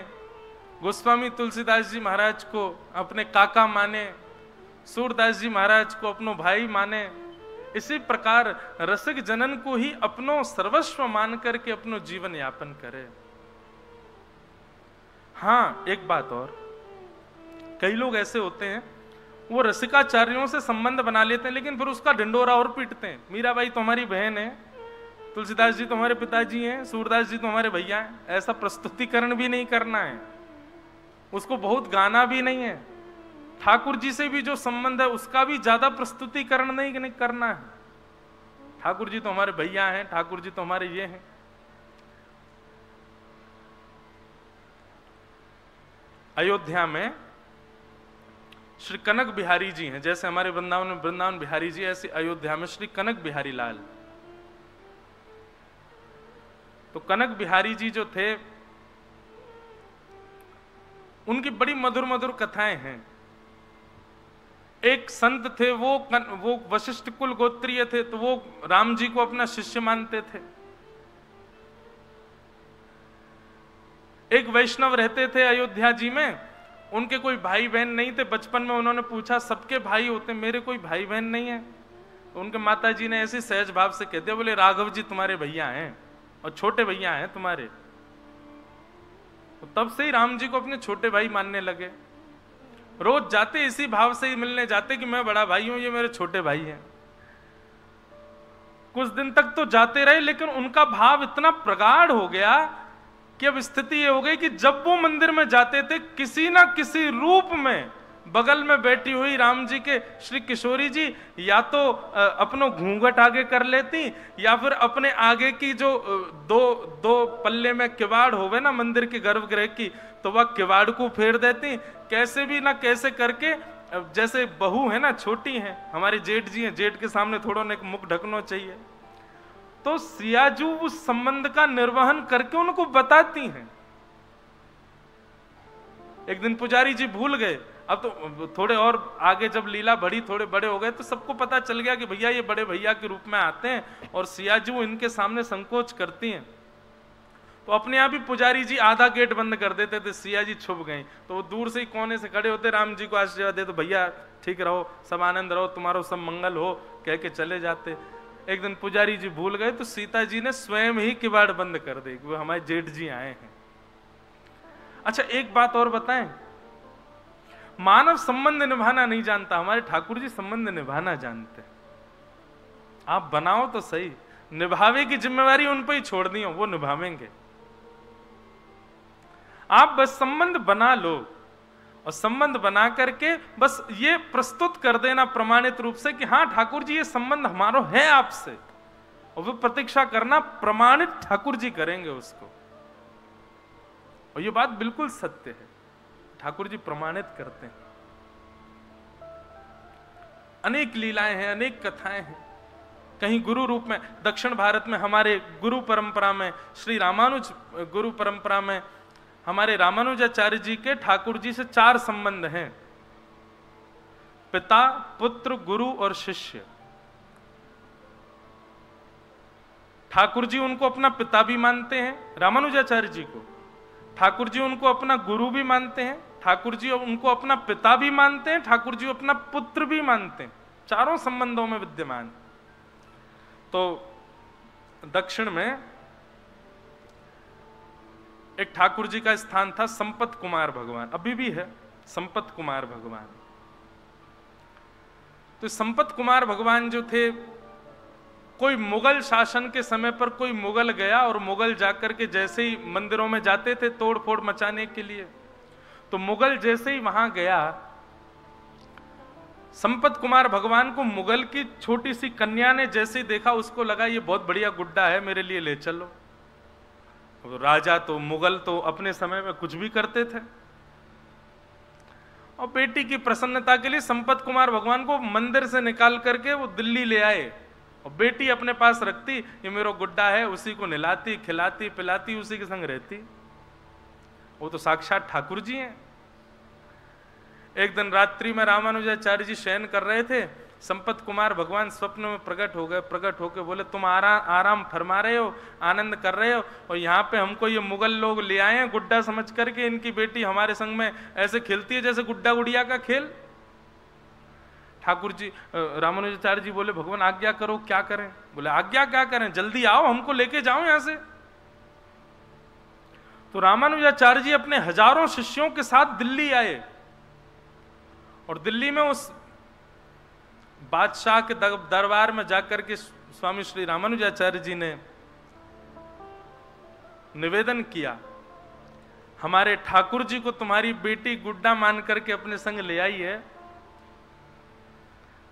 A: गोस्वामी तुलसीदास जी महाराज को अपने काका माने, सूरदास जी महाराज को अपनो भाई माने, इसी प्रकार रसिक जनन को ही अपनो सर्वस्व मान करके अपनो जीवन यापन करे। हाँ, एक बात और, कई लोग ऐसे होते हैं वो रसिकाचार्यों से संबंध बना लेते हैं लेकिन फिर उसका ढिंडोरा और पीटते हैं। मीराबाई तो हमारी बहन है, तुलसीदास जी तो हमारे पिताजी हैं, सूरदास जी तो हमारे भैया हैं। ऐसा प्रस्तुतिकरण भी नहीं करना है, उसको बहुत गाना भी नहीं है। ठाकुर जी से भी जो संबंध है उसका भी ज्यादा प्रस्तुतिकरण नहीं करना है। ठाकुर जी तो हमारे भैया हैं, ठाकुर जी तो हमारे ये हैं। अयोध्या में श्री कनक बिहारी जी हैं, जैसे हमारे वृंदावन में वृंदावन बिहारी जी, ऐसे अयोध्या में श्री कनक बिहारी लाल। तो कनक बिहारी जी जो थे उनकी बड़ी मधुर मधुर कथाएं हैं। एक संत थे, वो वशिष्ठ कुल गोत्रीय थे, तो वो राम जी को अपना शिष्य मानते थे। एक वैष्णव रहते थे अयोध्या जी में, उनके कोई भाई बहन नहीं थे। बचपन में उन्होंने पूछा, सबके भाई होते, मेरे कोई भाई बहन नहीं है। तो उनके माता जी ने ऐसे सहज भाव से कहते, बोले राघव जी तुम्हारे भैया हैं और छोटे भैया हैं तुम्हारे। तो तब से ही राम जी को अपने छोटे भाई मानने लगे। रोज जाते इसी भाव से ही मिलने जाते कि मैं बड़ा भाई हूं, ये मेरे छोटे भाई हैं। कुछ दिन तक तो जाते रहे लेकिन उनका भाव इतना प्रगाढ़ हो गया कि अब स्थिति ये हो गई कि जब वो मंदिर में जाते थे, किसी ना किसी रूप में बगल में बैठी हुई राम जी के श्री किशोरी जी या तो अपनो घूंघट आगे कर लेती या फिर अपने आगे की जो दो पल्ले में किवाड़ होवे ना मंदिर के गर्भगृह की, तो वह किवाड़ को फेर देती। कैसे भी ना कैसे करके, जैसे बहू है ना, छोटी है, हमारे जेठ जी हैं, जेठ के सामने थोड़ा ना मुख ढकना चाहिए, तो सियाजू उस संबंध का निर्वहन करके उनको बताती हैं। एक दिन पुजारी जी भूल गए। अब तो थोड़े और आगे जब लीला बढ़ी, थोड़े बड़े हो गए, तो सबको पता चल गया कि भैया ये बड़े भैया के रूप में आते हैं और सियाजू इनके सामने संकोच करती हैं। तो अपने आप ही पुजारी जी आधा गेट बंद कर देते थे, सिया जी छुप गई। तो वो दूर से ही कोने से खड़े होते, राम जी को आशीर्वाद दे, तो भैया ठीक रहो, सब आनंद रहो, तुम्हारा सब मंगल हो, कह के चले जाते। एक दिन पुजारी जी भूल गए तो सीता जी ने स्वयं ही किवाड़ बंद कर दी, वो हमारे जेठ जी आए हैं। अच्छा, एक बात और बताएं, मानव संबंध निभाना नहीं जानता, हमारे ठाकुर जी संबंध निभाना जानते। आप बनाओ तो सही, निभावे की जिम्मेवारी उन पर ही छोड़ दी हो, वो निभावेंगे। आप बस संबंध बना लो और संबंध बना करके बस ये प्रस्तुत कर देना प्रमाणित रूप से कि हाँ ठाकुर जी ये संबंध हमारा है आपसे, और वो प्रतीक्षा करना प्रमाणित ठाकुर जी करेंगे उसको। और ये बात बिल्कुल सत्य है, ठाकुर जी प्रमाणित करते हैं। अनेक लीलाएं हैं, अनेक कथाएं हैं। कहीं गुरु रूप में, दक्षिण भारत में हमारे गुरु परंपरा में, श्री रामानुज गुरु परंपरा में हमारे रामानुजाचार्य जी के ठाकुर जी से 4 संबंध हैं, पिता, पुत्र, गुरु और शिष्य। ठाकुर जी उनको अपना पिता भी मानते हैं, रामानुजाचार्य जी को। ठाकुर जी उनको अपना गुरु भी मानते हैं, ठाकुर जी उनको अपना पिता भी मानते हैं, ठाकुर जी अपना पुत्र भी मानते हैं, चारों संबंधों में विद्यमान। तो दक्षिण में एक ठाकुर जी का स्थान था संपत कुमार भगवान, अभी भी है संपत कुमार भगवान। तो संपत कुमार भगवान जो थे, कोई मुगल शासन के समय पर कोई मुगल गया और मुगल जाकर के जैसे ही मंदिरों में जाते थे तोड़ फोड़ मचाने के लिए, तो मुगल जैसे ही वहां गया, संपत कुमार भगवान को मुगल की छोटी सी कन्या ने जैसे ही देखा, उसको लगा ये बहुत बढ़िया गुड्डा है, मेरे लिए ले चलो। राजा तो, मुगल तो अपने समय में कुछ भी करते थे, और बेटी की प्रसन्नता के लिए संपत कुमार भगवान को मंदिर से निकाल करके वो दिल्ली ले आए, और बेटी अपने पास रखती, ये मेरा गुड्डा है, उसी को नहलाती खिलाती पिलाती, उसी के संग रहती। वो तो साक्षात ठाकुर जी हैं। एक दिन रात्रि में रामानुजाचार्य जी शयन कर रहे थे, संपत कुमार भगवान स्वप्न में प्रकट हो गए। प्रकट होकर बोले, तुम आराम फरमा रहे हो, आनंद कर रहे हो, और यहाँ पे हमको ये मुगल लोग ले आए हैं गुड्डा समझ करके, इनकी बेटी हमारे संग में ऐसे खेलती है जैसे गुड्डा गुड़िया का खेल। ठाकुर जी रामानुजाचार्य जी बोले भगवान आज्ञा करो, क्या करें? बोले आज्ञा क्या करें, जल्दी आओ, हमको लेके जाओ यहां से। तो रामानुजाचार्य जी अपने हजारों शिष्यों के साथ दिल्ली आए और दिल्ली में उस बादशाह के दरबार में जाकर के स्वामी श्री रामानुजाचार्य जी ने निवेदन किया, हमारे ठाकुर जी को तुम्हारी बेटी गुड्डा मान करके अपने संग ले आई है।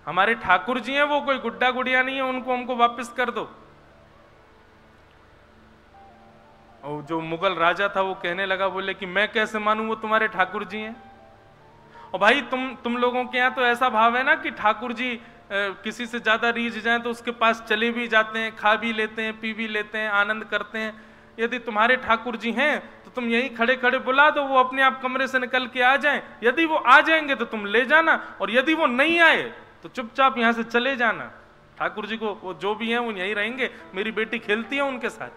A: हमारे ठाकुर जी हैं, वो कोई गुड्डा गुड़िया नहीं है, उनको हमको वापस कर दो। और जो मुगल राजा था वो कहने लगा, बोले कि मैं कैसे मानूं वो तुम्हारे ठाकुर जी हैं। और भाई तुम लोगों के यहाँ तो ऐसा भाव है ना कि ठाकुर जी किसी से ज्यादा रीझ जाएं तो उसके पास चले भी जाते हैं, खा भी लेते हैं, पी भी लेते हैं, आनंद करते हैं। यदि तुम्हारे ठाकुर जी हैं तो तुम यहीं खड़े खड़े बुला दो, वो अपने आप कमरे से निकल के आ जाएं। यदि वो आ जाएंगे तो तुम ले जाना, और यदि वो नहीं आए तो चुपचाप यहां से चले जाना। ठाकुर जी को वो जो भी हैं वो यहीं रहेंगे, मेरी बेटी खेलती है उनके साथ।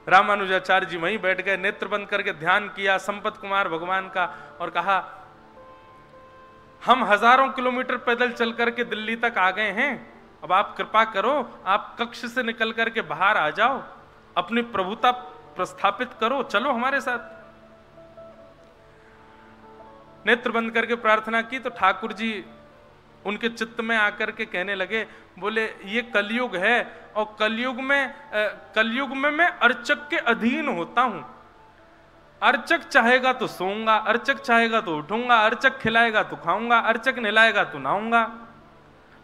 A: रामानुजाचार्य जी वहीं बैठ गए, नेत्र बंद करके ध्यान किया संपत कुमार भगवान का और कहा, हम हजारों किलोमीटर पैदल चल करके दिल्ली तक आ गए हैं, अब आप कृपा करो, आप कक्ष से निकल करके बाहर आ जाओ, अपनी प्रभुता प्रस्थापित करो, चलो हमारे साथ। नेत्र बंद करके प्रार्थना की तो ठाकुर जी उनके चित्त में आकर के कहने लगे, बोले ये कलयुग है और कलयुग में मैं अर्चक के अधीन होता हूं। अर्चक चाहेगा तो सोऊंगा, अर्चक चाहेगा तो उठूंगा, अर्चक खिलाएगा तो खाऊंगा, अर्चक नहलाएगा तो नहाऊंगा।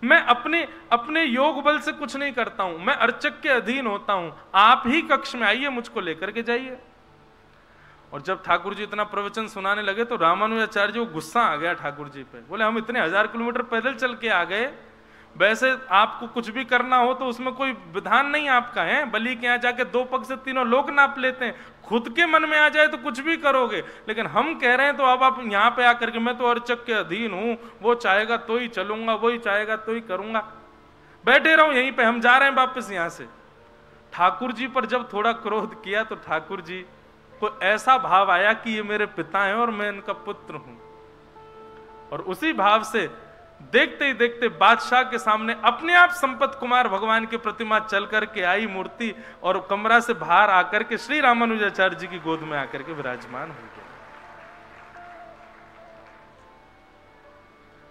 A: मैं अपने योग बल से कुछ नहीं करता हूं, मैं अर्चक के अधीन होता हूं। आप ही कक्ष में आइए, मुझको लेकर के जाइए। और जब ठाकुर जी इतना प्रवचन सुनाने लगे तो रामानुजाचार्य जी को गुस्सा आ गया ठाकुर जी पे। बोले हम इतने 1000 किलोमीटर पैदल चल के आ गए, वैसे आपको कुछ भी करना हो तो उसमें कोई विधान नहीं आपका है, बलि के यहाँ जाके 2 पग से 3 लोग नाप लेते हैं, खुद के मन में आ जाए तो कुछ भी करोगे, लेकिन हम कह रहे हैं तो अब आप यहाँ पे आकर के, मैं तो अर्चक के अधीन हूं, वो चाहेगा तो ही चलूंगा, वही चाहेगा तो ही करूंगा, बैठे रहो यहीं पे, हम जा रहे हैं वापस यहां से। ठाकुर जी पर जब थोड़ा क्रोध किया तो ठाकुर जी को ऐसा भाव आया कि ये मेरे पिता हैं और मैं इनका पुत्र हूं, और उसी भाव से देखते ही देखते बादशाह के सामने अपने आप संपत कुमार भगवान की प्रतिमा चल करके आई मूर्ति, और कमरा से बाहर आकर के श्री रामानुजाचार्य जी की गोद में आकर के विराजमान हो गया।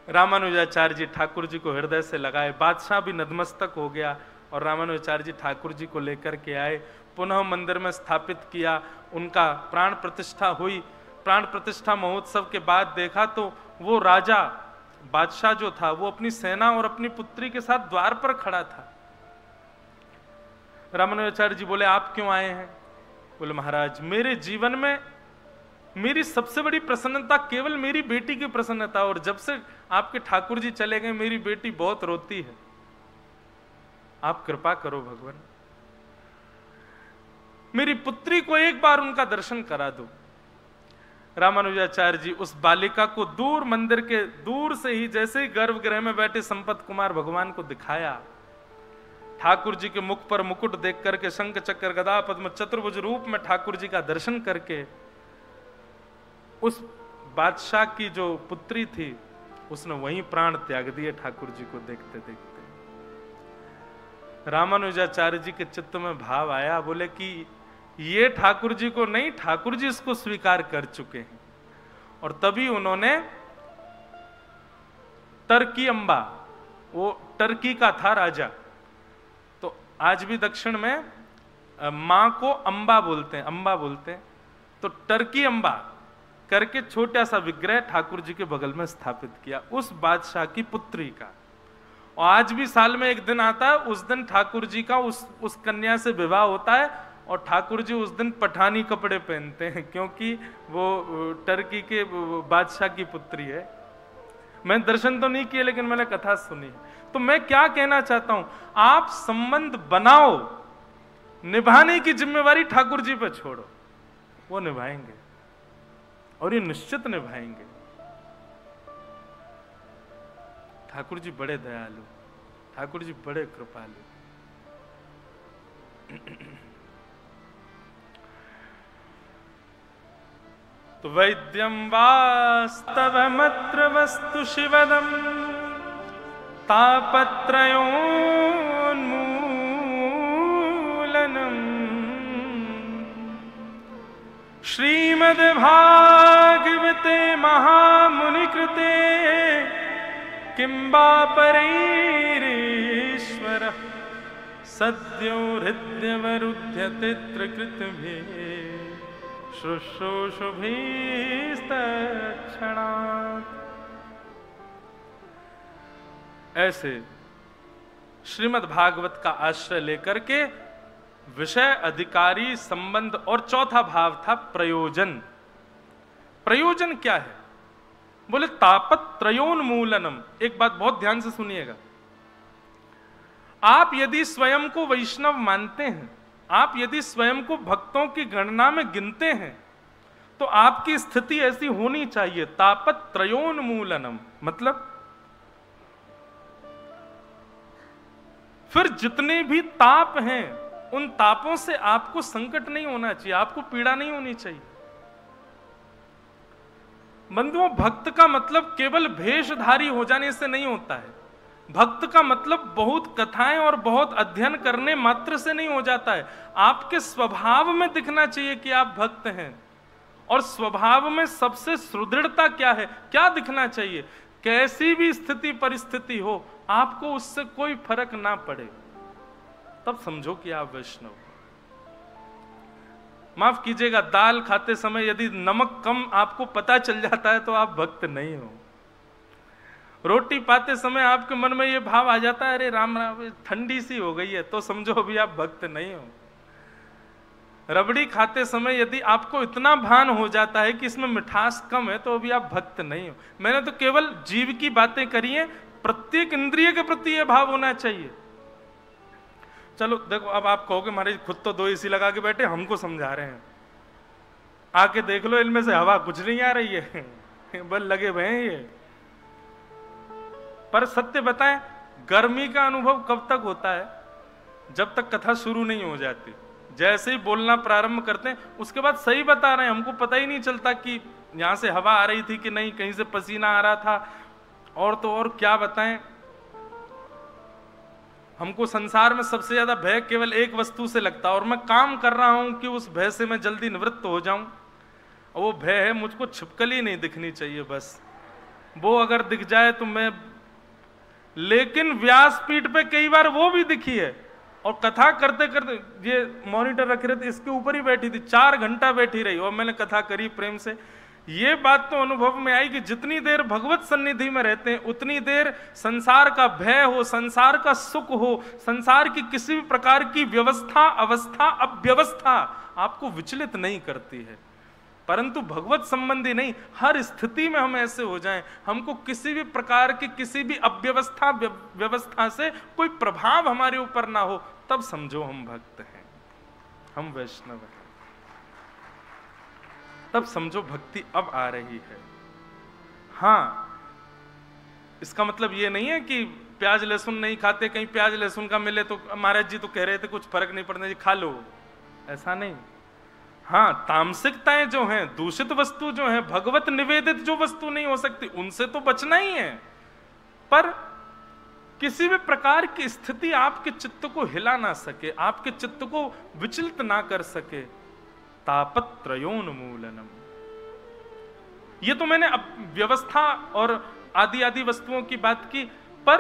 A: रामानुजाचार्य जी ठाकुर जी को हृदय से लगाए, बादशाह भी नतमस्तक हो गया, और रामानुजाचार्य जी ठाकुर जी को लेकर के आए, पुनः मंदिर में स्थापित किया, उनका प्राण प्रतिष्ठा हुई। प्राण प्रतिष्ठा महोत्सव के बाद देखा तो वो राजा बादशाह जो था वो अपनी सेना और अपनी पुत्री के साथ द्वार पर खड़ा था। रामानुजाचार्य जी बोले आप क्यों आए हैं? बोले महाराज मेरे जीवन में मेरी सबसे बड़ी प्रसन्नता केवल मेरी बेटी की प्रसन्नता, और जब से आपके ठाकुर जी चले गए मेरी बेटी बहुत रोती है, आप कृपा करो भगवान, मेरी पुत्री को एक बार उनका दर्शन करा दो। रामानुजाचार्य जी उस बालिका को दूर मंदिर के दूर से ही, जैसे ही गर्भगृह में बैठे संपत कुमार भगवान को दिखाया, ठाकुर जी के मुख पर मुकुट देख करके, शंख चक्र गदा पद्म चतुर्भुज रूप में ठाकुर जी का दर्शन करके, उस बादशाह की जो पुत्री थी उसने वहीं प्राण त्याग दिए ठाकुर जी को देखते देखते। रामानुजाचार्य जी के चित्त में भाव आया, बोले कि ये ठाकुर जी को नहीं, ठाकुर जी इसको स्वीकार कर चुके हैं। और तभी उन्होंने टर्की अंबा, वो टर्की का था राजा, तो आज भी दक्षिण में मां को अंबा बोलते हैं, अंबा बोलते हैं, तो टर्की अंबा करके छोटा सा विग्रह ठाकुर जी के बगल में स्थापित किया उस बादशाह की पुत्री का। और आज भी साल में एक दिन आता है, उस दिन ठाकुर जी का उस कन्या से विवाह होता है, और ठाकुर जी उस दिन पठानी कपड़े पहनते हैं, क्योंकि वो टर्की के बादशाह की पुत्री है। मैंने दर्शन तो नहीं किए लेकिन मैंने कथा सुनी है। तो मैं क्या कहना चाहता हूं, आप संबंध बनाओ, निभाने की जिम्मेवारी ठाकुर जी पे छोड़ो, वो निभाएंगे, और ये निश्चित निभाएंगे। ठाकुर जी बड़े दयालु, ठाकुर जी बड़े कृपालु। तो वैद्यम वास्तवमत्र वस्तु शिवदम तापत्रयोन्मूलनम् श्रीमद्भागवते महामुनिकृते किं वा परैरीश्वरः सद्यो हृद्यवरुध्यते त्रिकृतभिः शुश्रूषुभिस्तत्क्षणात्। ऐसे श्रीमद् भागवत का आश्रय लेकर के विषय, अधिकारी, संबंध और चौथा भाव था प्रयोजन। प्रयोजन क्या है? बोले तापत्रयोन्मूलनम। एक बात बहुत ध्यान से सुनिएगा, आप यदि स्वयं को वैष्णव मानते हैं, आप यदि स्वयं को भक्तों की गणना में गिनते हैं, तो आपकी स्थिति ऐसी होनी चाहिए, तापत्रयोन्मूलनम। मतलब फिर जितने भी ताप हैं, उन तापों से आपको संकट नहीं होना चाहिए, आपको पीड़ा नहीं होनी चाहिए। बंधुओं, भक्त का मतलब केवल भेषधारी हो जाने से नहीं होता है। भक्त का मतलब बहुत कथाएं और बहुत अध्ययन करने मात्र से नहीं हो जाता है। आपके स्वभाव में दिखना चाहिए कि आप भक्त हैं। और स्वभाव में सबसे सुदृढ़ता क्या है, क्या दिखना चाहिए? कैसी भी स्थिति परिस्थिति हो, आपको उससे कोई फर्क ना पड़े, तब समझो कि आप वैष्णव। माफ कीजिएगा, दाल खाते समय यदि नमक कम आपको पता चल जाता है तो आप भक्त नहीं हो। रोटी पाते समय आपके मन में ये भाव आ जाता है, अरे राम राम ठंडी सी हो गई है, तो समझो अभी आप भक्त नहीं हो। रबड़ी खाते समय यदि आपको इतना भान हो जाता है कि इसमें मिठास कम है, तो अभी आप भक्त नहीं हो। मैंने तो केवल जीव की बातें करी हैं, प्रत्येक इंद्रिय के प्रति यह भाव होना चाहिए। चलो देखो, अब आप कहोगे महाराज खुद तो 2 एसी लगा के बैठे, हमको समझा रहे हैं। आके देख लो, इनमें से हवा कुछ नहीं आ रही है, बल लगे हुए हैं ये। पर सत्य बताएं, गर्मी का अनुभव कब तक होता है? जब तक कथा शुरू नहीं हो जाती। जैसे ही बोलना प्रारंभ करते हैं, उसके बाद सही बता रहे हैं, हमको पता ही नहीं चलता कि यहां से हवा आ रही थी कि नहीं, कहीं से पसीना आ रहा था। और तो और क्या बताएं, हमको संसार में सबसे ज्यादा भय केवल एक वस्तु से लगता है, और मैं काम कर रहा हूं कि उस भय से मैं जल्दी निवृत्त हो जाऊं। और वो भय है, मुझको छिपकली नहीं दिखनी चाहिए, बस वो अगर दिख जाए तो मैं। लेकिन व्यासपीठ पे कई बार वो भी दिखी है, और कथा करते करते ये मॉनिटर रखे रहते, इसके ऊपर ही बैठी थी, 4 घंटा बैठी रही और मैंने कथा करी प्रेम से। ये बात तो अनुभव में आई कि जितनी देर भगवत सन्निधि में रहते हैं, उतनी देर संसार का भय हो, संसार का सुख हो, संसार की किसी भी प्रकार की व्यवस्था, अवस्था, अव्यवस्था आपको विचलित नहीं करती है। परंतु भगवत संबंधी नहीं, हर स्थिति में हम ऐसे हो जाएं, हमको किसी भी प्रकार की किसी भी अव्यवस्था व्यवस्था से कोई प्रभाव हमारे ऊपर ना हो, तब समझो हम भक्त हैं, हम वैष्णव हैं। तब समझो भक्ति अब आ रही है। हाँ, इसका मतलब ये नहीं है कि प्याज लहसुन नहीं खाते, कहीं प्याज लहसुन का मिले तो महाराज जी तो कह रहे थे कुछ फर्क नहीं पड़ना जी, खा लो, ऐसा नहीं। हाँ, तामसिकताएं जो हैं, दूषित वस्तु जो है, भगवत निवेदित जो वस्तु नहीं हो सकती, उनसे तो बचना ही है। पर किसी भी प्रकार की स्थिति आपके चित्त को हिला ना सके, आपके चित्त को विचलित ना कर सके। तापत्रयोन्मूलनम। ये तो मैंने व्यवस्था और आदि आदि वस्तुओं की बात की, पर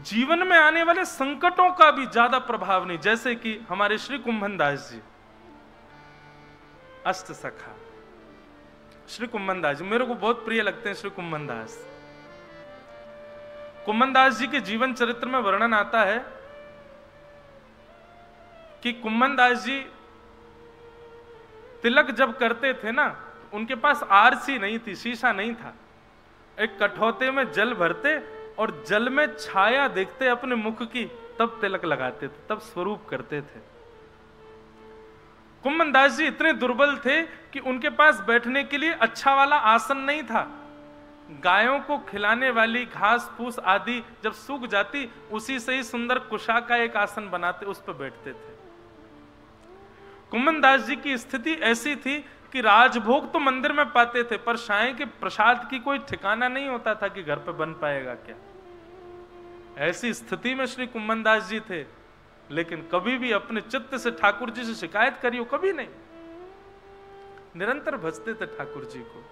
A: जीवन में आने वाले संकटों का भी ज्यादा प्रभाव नहीं। जैसे कि हमारे श्री कुंभन दास जी, अष्ट सखा श्री कुंभन दास जी मेरे को बहुत प्रिय लगते हैं। श्री कुंभन दास, कुंभन दास जी के जीवन चरित्र में वर्णन आता है कि कुंभन दास जी तिलक जब करते थे ना, उनके पास आरसी नहीं थी, शीशा नहीं था। एक कठौते में जल भरते और जल में छाया देखते अपने मुख की, तब तिलक लगाते थे, तब स्वरूप करते थे। कुंभन दास जी इतने दुर्बल थे कि उनके पास बैठने के लिए अच्छा वाला आसन नहीं था। गायों को खिलाने वाली घास फूस आदि जब सूख जाती, उसी से ही सुंदर कुशा का एक आसन बनाते, उस पर बैठते थे। कुंभन दास जी की स्थिति ऐसी थी कि राजभोग तो मंदिर में पाते थे, पर साईं के प्रसाद की कोई ठिकाना नहीं होता था कि घर पे बन पाएगा क्या। ऐसी स्थिति में श्री कुम्भनदास जी थे, लेकिन कभी भी अपने चित्त से ठाकुर जी से शिकायत करियो कभी नहीं, निरंतर भजते थे ठाकुर जी को।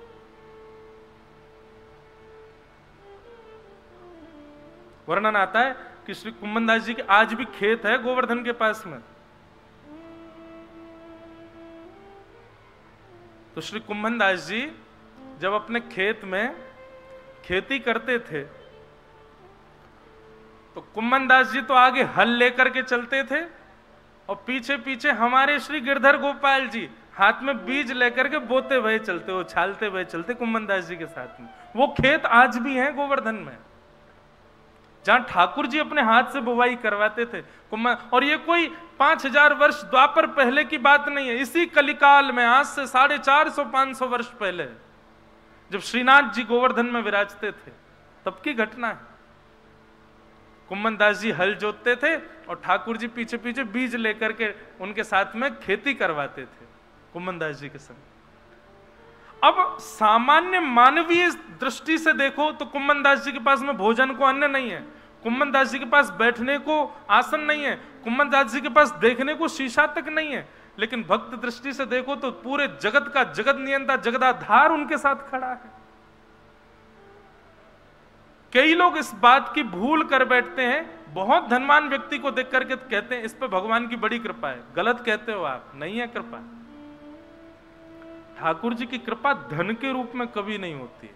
A: वर्णन आता है कि श्री कुम्भनदास जी के आज भी खेत है गोवर्धन के पास में। तो श्री कुम्भनदास जी जब अपने खेत में खेती करते थे तो कुम्भनदास जी तो आगे हल लेकर के चलते थे और पीछे पीछे हमारे श्री गिरधर गोपाल जी हाथ में बीज लेकर के बोते हुए चलते, उछालते हुए चलते कुम्भनदास जी के साथ में। वो खेत आज भी हैं गोवर्धन में, जहां ठाकुर जी अपने हाथ से बुवाई करवाते थे। और ये कोई 5000 वर्ष द्वापर पहले की बात नहीं है, इसी कलिकाल में आज से 450-500 वर्ष पहले जब श्रीनाथ जी गोवर्धन में विराजते थे तब की घटना है। कुम्भनदास जी हल जोतते थे और ठाकुर जी पीछे पीछे बीज लेकर के उनके साथ में खेती करवाते थे कुम्भनदास जी के संग। अब सामान्य मानवीय दृष्टि से देखो तो कुम्भनदास जी के पास में भोजन को अन्न नहीं है, कुम्भनदास जी के पास बैठने को आसन नहीं है, कुम्भनदास जी के पास देखने को शीशा तक नहीं है, लेकिन भक्त दृष्टि से देखो तो पूरे जगत का जगत नियंता जगदाधार उनके साथ खड़ा है। कई लोग इस बात की भूल कर बैठते हैं, बहुत धनवान व्यक्ति को देख करके कहते हैं इस पे भगवान की बड़ी कृपा है। गलत कहते हो आप, नहीं है कृपा। ठाकुर जी की कृपा धन के रूप में कभी नहीं होती है।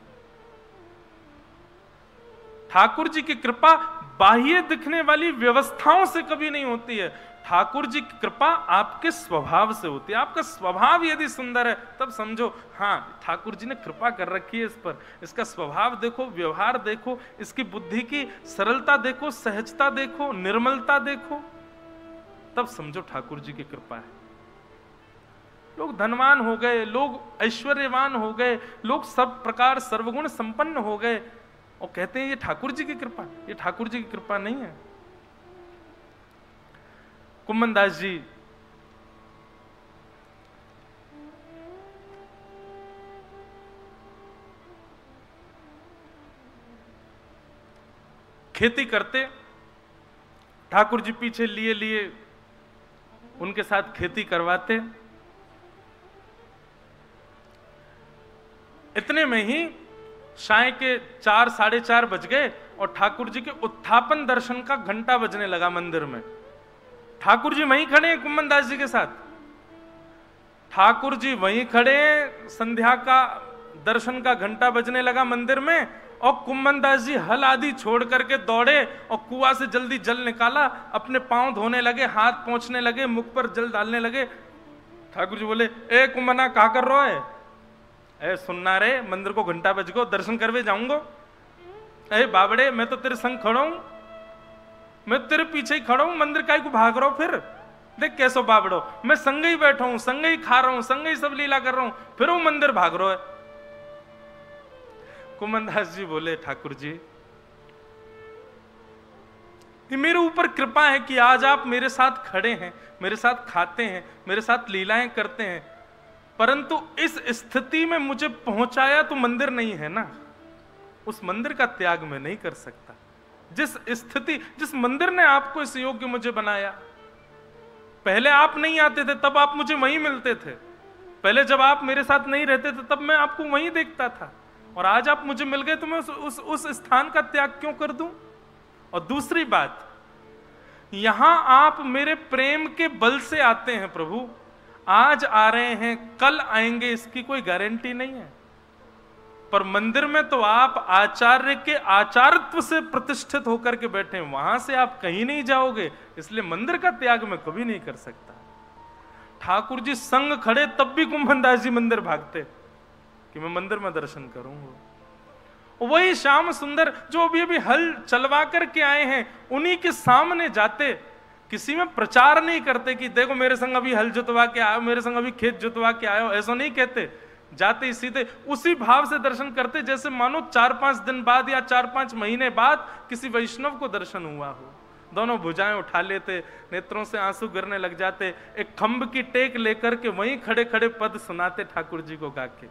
A: ठाकुर जी की कृपा बाह्य दिखने वाली व्यवस्थाओं से कभी नहीं होती है। ठाकुर जी की कृपा आपके स्वभाव से होती है। आपका स्वभाव यदि सुंदर है तब समझो हाँ ठाकुर जी ने कृपा कर रखी है इस पर। इसका स्वभाव देखो, व्यवहार देखो, इसकी बुद्धि की सरलता देखो, सहजता देखो, निर्मलता देखो, तब समझो ठाकुर जी की कृपा है। लोग धनवान हो गए, लोग ऐश्वर्यवान हो गए, लोग सब प्रकार सर्वगुण संपन्न हो गए और कहते हैं ये ठाकुर जी की कृपा। ये ठाकुर जी की कृपा नहीं है। कुम्भनदास जी खेती करते, ठाकुर जी पीछे लिए लिए उनके साथ खेती करवाते। इतने में ही साय के 4-4:30 बज गए और ठाकुर जी के उत्थापन दर्शन का घंटा बजने लगा मंदिर में। ठाकुर जी वहीं खड़े हैं कुम्भनदास जी के साथ। ठाकुर जी वहीं खड़े हैं, संध्या का दर्शन का घंटा बजने लगा मंदिर में और कुम्भनदास जी हल आदि छोड़ करके दौड़े और कुआं से जल्दी जल निकाला, अपने पांव धोने लगे, हाथ पोंछने लगे, मुख पर जल डालने लगे। ठाकुर जी बोले ए कुम्भना क्या कर रहा है? ए सुनना रे, मंदिर को घंटा बज गो, दर्शन करवे जाऊंगो। ए बाबड़े मैं तो तेरे संग खड़ा हूं, मैं तेरे पीछे ही खड़ा हूं, मंदिर काहे को भाग रहा हूं? फिर देख कैसो बाबड़ो, मैं संग ही बैठा हूं, संग ही खा रहा हूं, संग ही सब लीला कर रहा हूं, फिर वो मंदिर भाग रहा है। कुम्भनदास जी बोले ठाकुर जी ये मेरे ऊपर कृपा है कि आज आप मेरे साथ खड़े हैं, मेरे साथ खाते हैं, मेरे साथ लीलाएं करते हैं, परंतु इस स्थिति में मुझे पहुंचाया तो मंदिर नहीं है ना, उस मंदिर का त्याग मैं नहीं कर सकता। जिस स्थिति, जिस मंदिर ने आपको इस योग्य मुझे बनाया, पहले आप नहीं आते थे तब आप मुझे वहीं मिलते थे, पहले जब आप मेरे साथ नहीं रहते थे तब मैं आपको वहीं देखता था, और आज आप मुझे मिल गए तो मैं उस स्थान का त्याग क्यों कर दूं? और दूसरी बात, यहां आप मेरे प्रेम के बल से आते हैं प्रभु, आज आ रहे हैं कल आएंगे इसकी कोई गारंटी नहीं है, पर मंदिर में तो आप आचार्य के आचार्यत्व से प्रतिष्ठित होकर के बैठे हैं, वहां से आप कहीं नहीं जाओगे, इसलिए मंदिर का त्याग मैं कभी नहीं कर सकता। ठाकुर जी संग खड़े तब भी कुम्भनदास जी मंदिर भागते कि मैं मंदिर में दर्शन करूंगा। वही श्याम सुंदर जो अभी अभी हल चलवा करके आए हैं, उन्हीं के सामने जाते, किसी में प्रचार नहीं करते कि देखो मेरे संग अभी हल जुतवा के आयो, मेरे संग अभी खेत जुतवा के आयो, ऐसा नहीं कहते। जाते सीधे उसी भाव से दर्शन करते जैसे मानो 4-5 दिन बाद या 4-5 महीने बाद किसी वैष्णव को दर्शन हुआ हो। दोनों भुजाएं उठा लेते, नेत्रों से आंसू गिरने लग जाते, एक खंभ की टेक लेकर के वहीं खड़े खड़े पद सुनाते ठाकुर जी को गा के।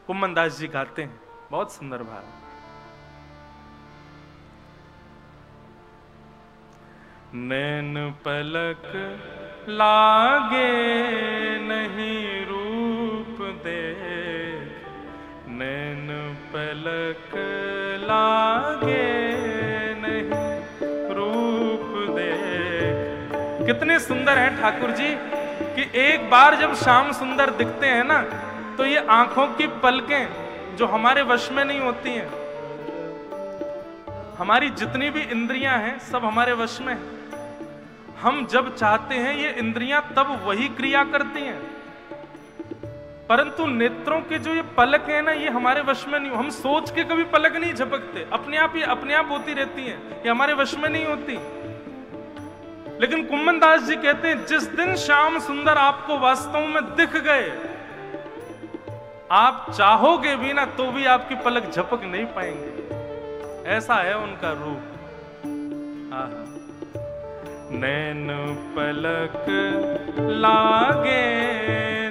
A: कुम्मन दास जी गाते हैं, बहुत सुंदर भाव। नैन पलक लागे नहीं रूप देख, नैन पलक लागे नहीं रूप देख। कितने सुंदर हैं ठाकुर जी कि एक बार जब श्याम सुंदर दिखते हैं ना, तो ये आंखों की पलकें जो हमारे वश में नहीं होती हैं, हमारी जितनी भी इंद्रियां हैं सब हमारे वश में हैं। हम जब चाहते हैं ये इंद्रियां तब वही क्रिया करती हैं, परंतु नेत्रों के जो ये पलक है ना, ये हमारे वश में नहीं। हम सोच के कभी पलक नहीं झपकते, अपने आप ये अपने आप होती रहती हैं, ये हमारे वश में नहीं होती। लेकिन कुम्मन दास जी कहते हैं जिस दिन श्याम सुंदर आपको वास्तव में दिख गए, आप चाहोगे भी ना तो भी आपकी पलक झपक नहीं पाएंगे, ऐसा है उनका रूप। आहा। नैन पलक लागे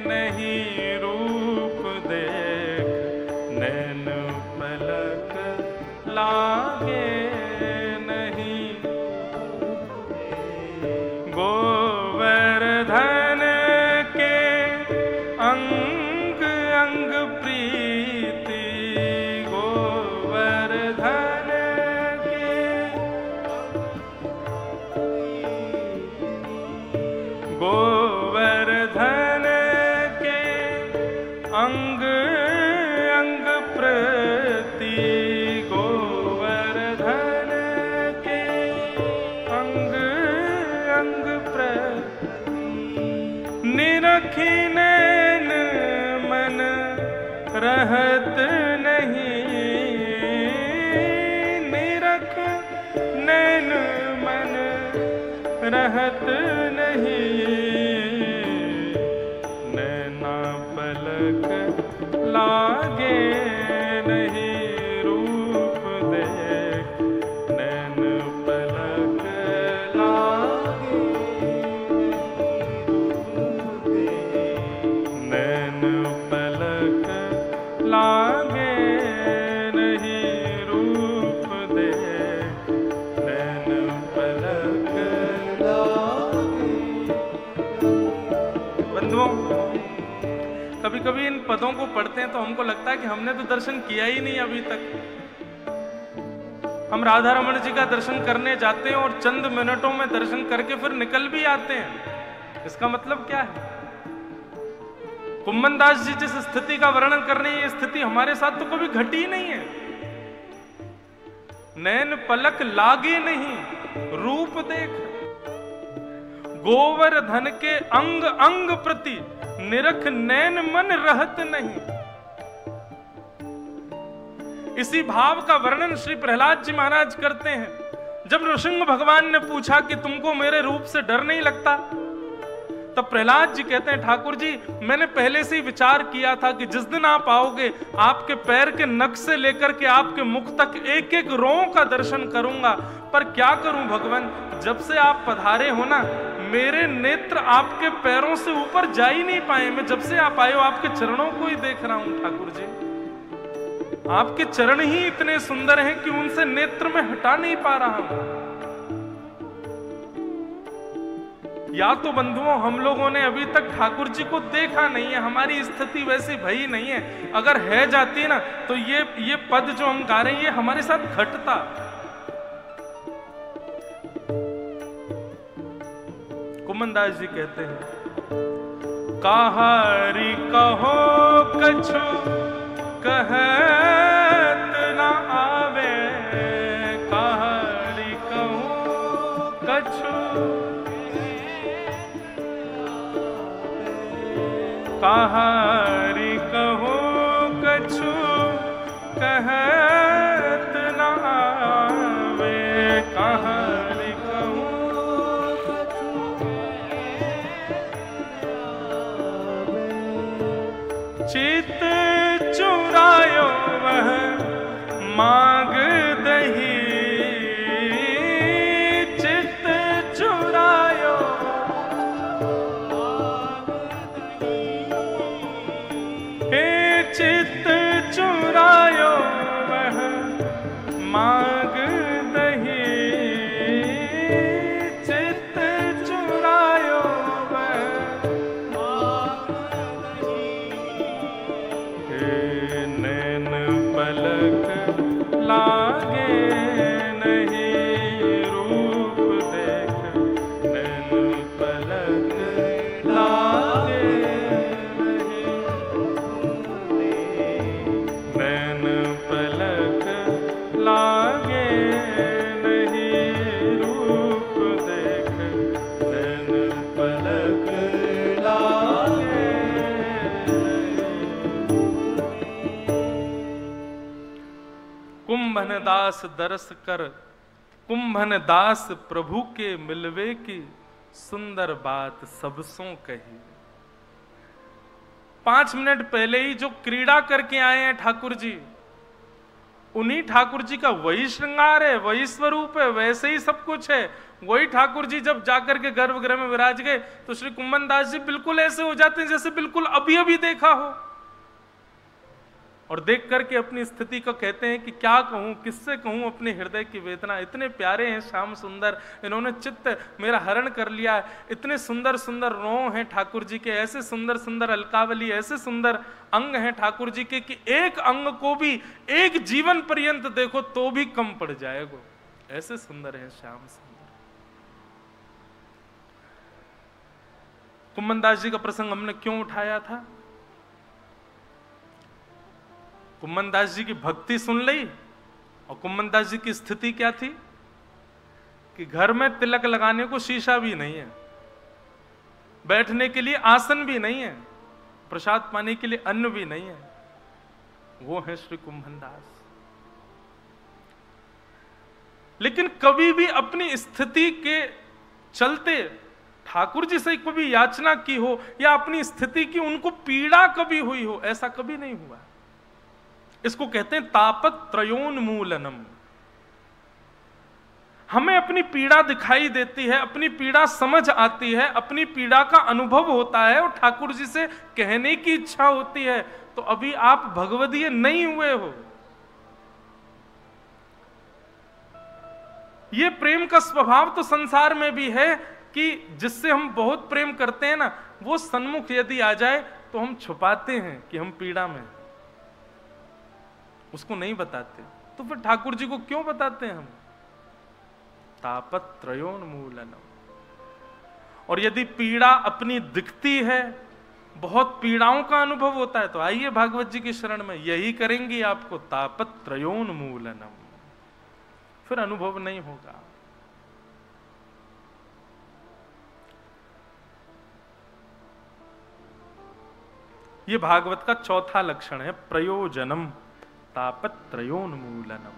A: नहीं रूप देख, नैन पलक लागे नहीं। गोवर्धन के अंग अंग प्रीति, गोवर्धन के गोवर्धन के अंग अंग प्रति, गोवर्धन के अंग अंग प्रति। निरखी नैन मन रहत नहीं, निरख नैन मन रहत नहीं। नैना पलक लागे नहीं रूप देख, नैन पलक लागे नैन पलक लागे नहीं रूप देख, नैन पलक लागे। बंधुओं, कभी कभी इन पदों को पढ़ते हैं तो हमको लगता है कि हमने तो दर्शन किया ही नहीं अभी तक। हम राधा रमण जी का दर्शन करने जाते हैं और चंद मिनटों में दर्शन करके फिर निकल भी आते हैं। इसका मतलब क्या है? कुम्मन दास जी जिस स्थिति का वर्णन कर रहे हैं, ये स्थिति हमारे साथ तो कभी घटी ही नहीं है। नैन पलक लागे नहीं रूप देख, गोवर्धन के अंग अंग प्रति, निरख नैन मन रहत नहीं। इसी भाव का वर्णन श्री प्रहलाद जी महाराज करते हैं। जब नृसिंह भगवान ने पूछा कि तुमको मेरे रूप से डर नहीं लगता, तब प्रहलाद जी कहते हैं ठाकुर जी मैंने पहले से ही विचार किया था कि जिस दिन आप आओगे, आपके पैर के नख से लेकर के आपके मुख तक एक एक रों का दर्शन करूंगा। पर क्या करूं भगवान, जब से आप पधारे हो ना, मेरे नेत्र आपके पैरों से ऊपर जा ही नहीं पाए। मैं जब से आप आए हो आपके चरणों को ही देख रहा हूं ठाकुर जी। आपके चरण ही इतने सुंदर हैं कि उनसे नेत्र में हटा नहीं पा रहा हूं। या तो बंधुओं हम लोगों ने अभी तक ठाकुर जी को देखा नहीं है, हमारी स्थिति वैसी भई नहीं है। अगर है जाती ना तो ये पद जो हम गा रहे हैं ये हमारे साथ घटता। कुम्मन दास जी कहते हैं कहारी कहो कछु कहत न आवे, कहारी कहो कछु कहारी कहो कछु कहत न आवे, कहारी कहो चित चुरायो वह मांग नैन पलक लागे नहीं, रूप देख नैन पलक लागे नहीं। कुंभन दास दरस कर, कुंभन दास प्रभु के मिलवे की, सुंदर बात सबसों कही। 5 मिनट पहले ही जो क्रीड़ा करके आए हैं ठाकुर जी, उन्हीं ठाकुर जी का वही श्रृंगार है, वही स्वरूप है, वैसे ही सब कुछ है। वही ठाकुर जी जब जाकर के गर्भगृह में विराज गए तो श्री कुंभन दास जी बिल्कुल ऐसे हो जाते हैं जैसे बिल्कुल अभी अभी देखा हो, और देख करके अपनी स्थिति को कहते हैं कि क्या कहूं, किससे कहूं अपने हृदय की वेदना। इतने प्यारे हैं श्याम सुंदर, इन्होंने चित्त मेरा हरण कर लिया है। इतने सुंदर सुंदर रों हैं ठाकुर जी के, ऐसे सुंदर सुंदर अलकावली, ऐसे सुंदर अंग हैं ठाकुर जी के कि एक अंग को भी एक जीवन पर्यंत देखो तो भी कम पड़ जाएगा, ऐसे सुंदर है श्याम सुंदर। कुंभन दास जी का प्रसंग हमने क्यों उठाया था? कुंभन दास जी की भक्ति सुन ली, और कुंभन दास जी की स्थिति क्या थी कि घर में तिलक लगाने को शीशा भी नहीं है, बैठने के लिए आसन भी नहीं है, प्रसाद पाने के लिए अन्न भी नहीं है। वो है श्री कुंभन दास। लेकिन कभी भी अपनी स्थिति के चलते ठाकुर जी से कभी याचना की हो या अपनी स्थिति की उनको पीड़ा कभी हुई हो, ऐसा कभी नहीं हुआ। इसको कहते हैं तापत्रयोन्मूलनम। हमें अपनी पीड़ा दिखाई देती है, अपनी पीड़ा समझ आती है, अपनी पीड़ा का अनुभव होता है और ठाकुर जी से कहने की इच्छा होती है, तो अभी आप भगवदीय नहीं हुए हो। ये प्रेम का स्वभाव तो संसार में भी है कि जिससे हम बहुत प्रेम करते हैं ना, वो सन्मुख यदि आ जाए तो हम छुपाते हैं कि हम पीड़ा में, उसको नहीं बताते। तो फिर ठाकुर जी को क्यों बताते हैं हम? तापत्रयोन्मूलनम। और यदि पीड़ा अपनी दिखती है, बहुत पीड़ाओं का अनुभव होता है, तो आइए भागवत जी की शरण में, यही करेंगी आपको, तापत्रयोन्मूलनम। फिर अनुभव नहीं होगा। यह भागवत का चौथा लक्षण है, प्रयोजनम तापत्रयोन्मूलनम।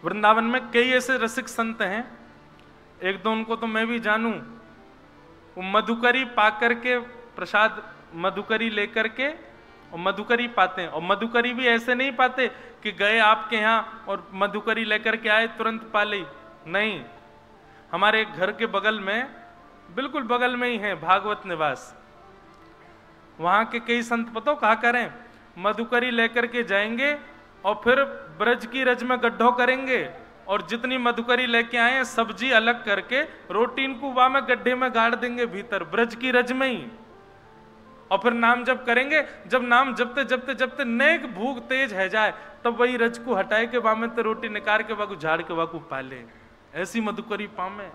A: वृंदावन में कई ऐसे रसिक संत हैं, एक दो उनको तो मैं भी जानूं, वो मधुकरी पाकर के प्रसाद, मधुकरी लेकर के और मधुकरी पाते हैं। और मधुकरी भी ऐसे नहीं पाते कि गए आपके यहां और मधुकरी लेकर के आए तुरंत पा ली, नहीं। हमारे घर के बगल में, बिल्कुल बगल में ही है भागवत निवास, वहां के कई संत पतो कहा करें, मधुकरी लेकर के जाएंगे और फिर ब्रज की रज में गड्ढो करेंगे और जितनी मधुकरी लेके आए सब्जी अलग करके रोटी इनको वहां में गड्ढे में गाड़ देंगे भीतर ब्रज की रज में ही, और फिर नाम जप करेंगे। जब नाम जपते जपते जपते नेक भूख तेज है जाए, तब वही रज को हटाए के वहां में तो रोटी निकाल के वाकू झाड़ के वाकू पाले। ऐसी मधुकरी पामे।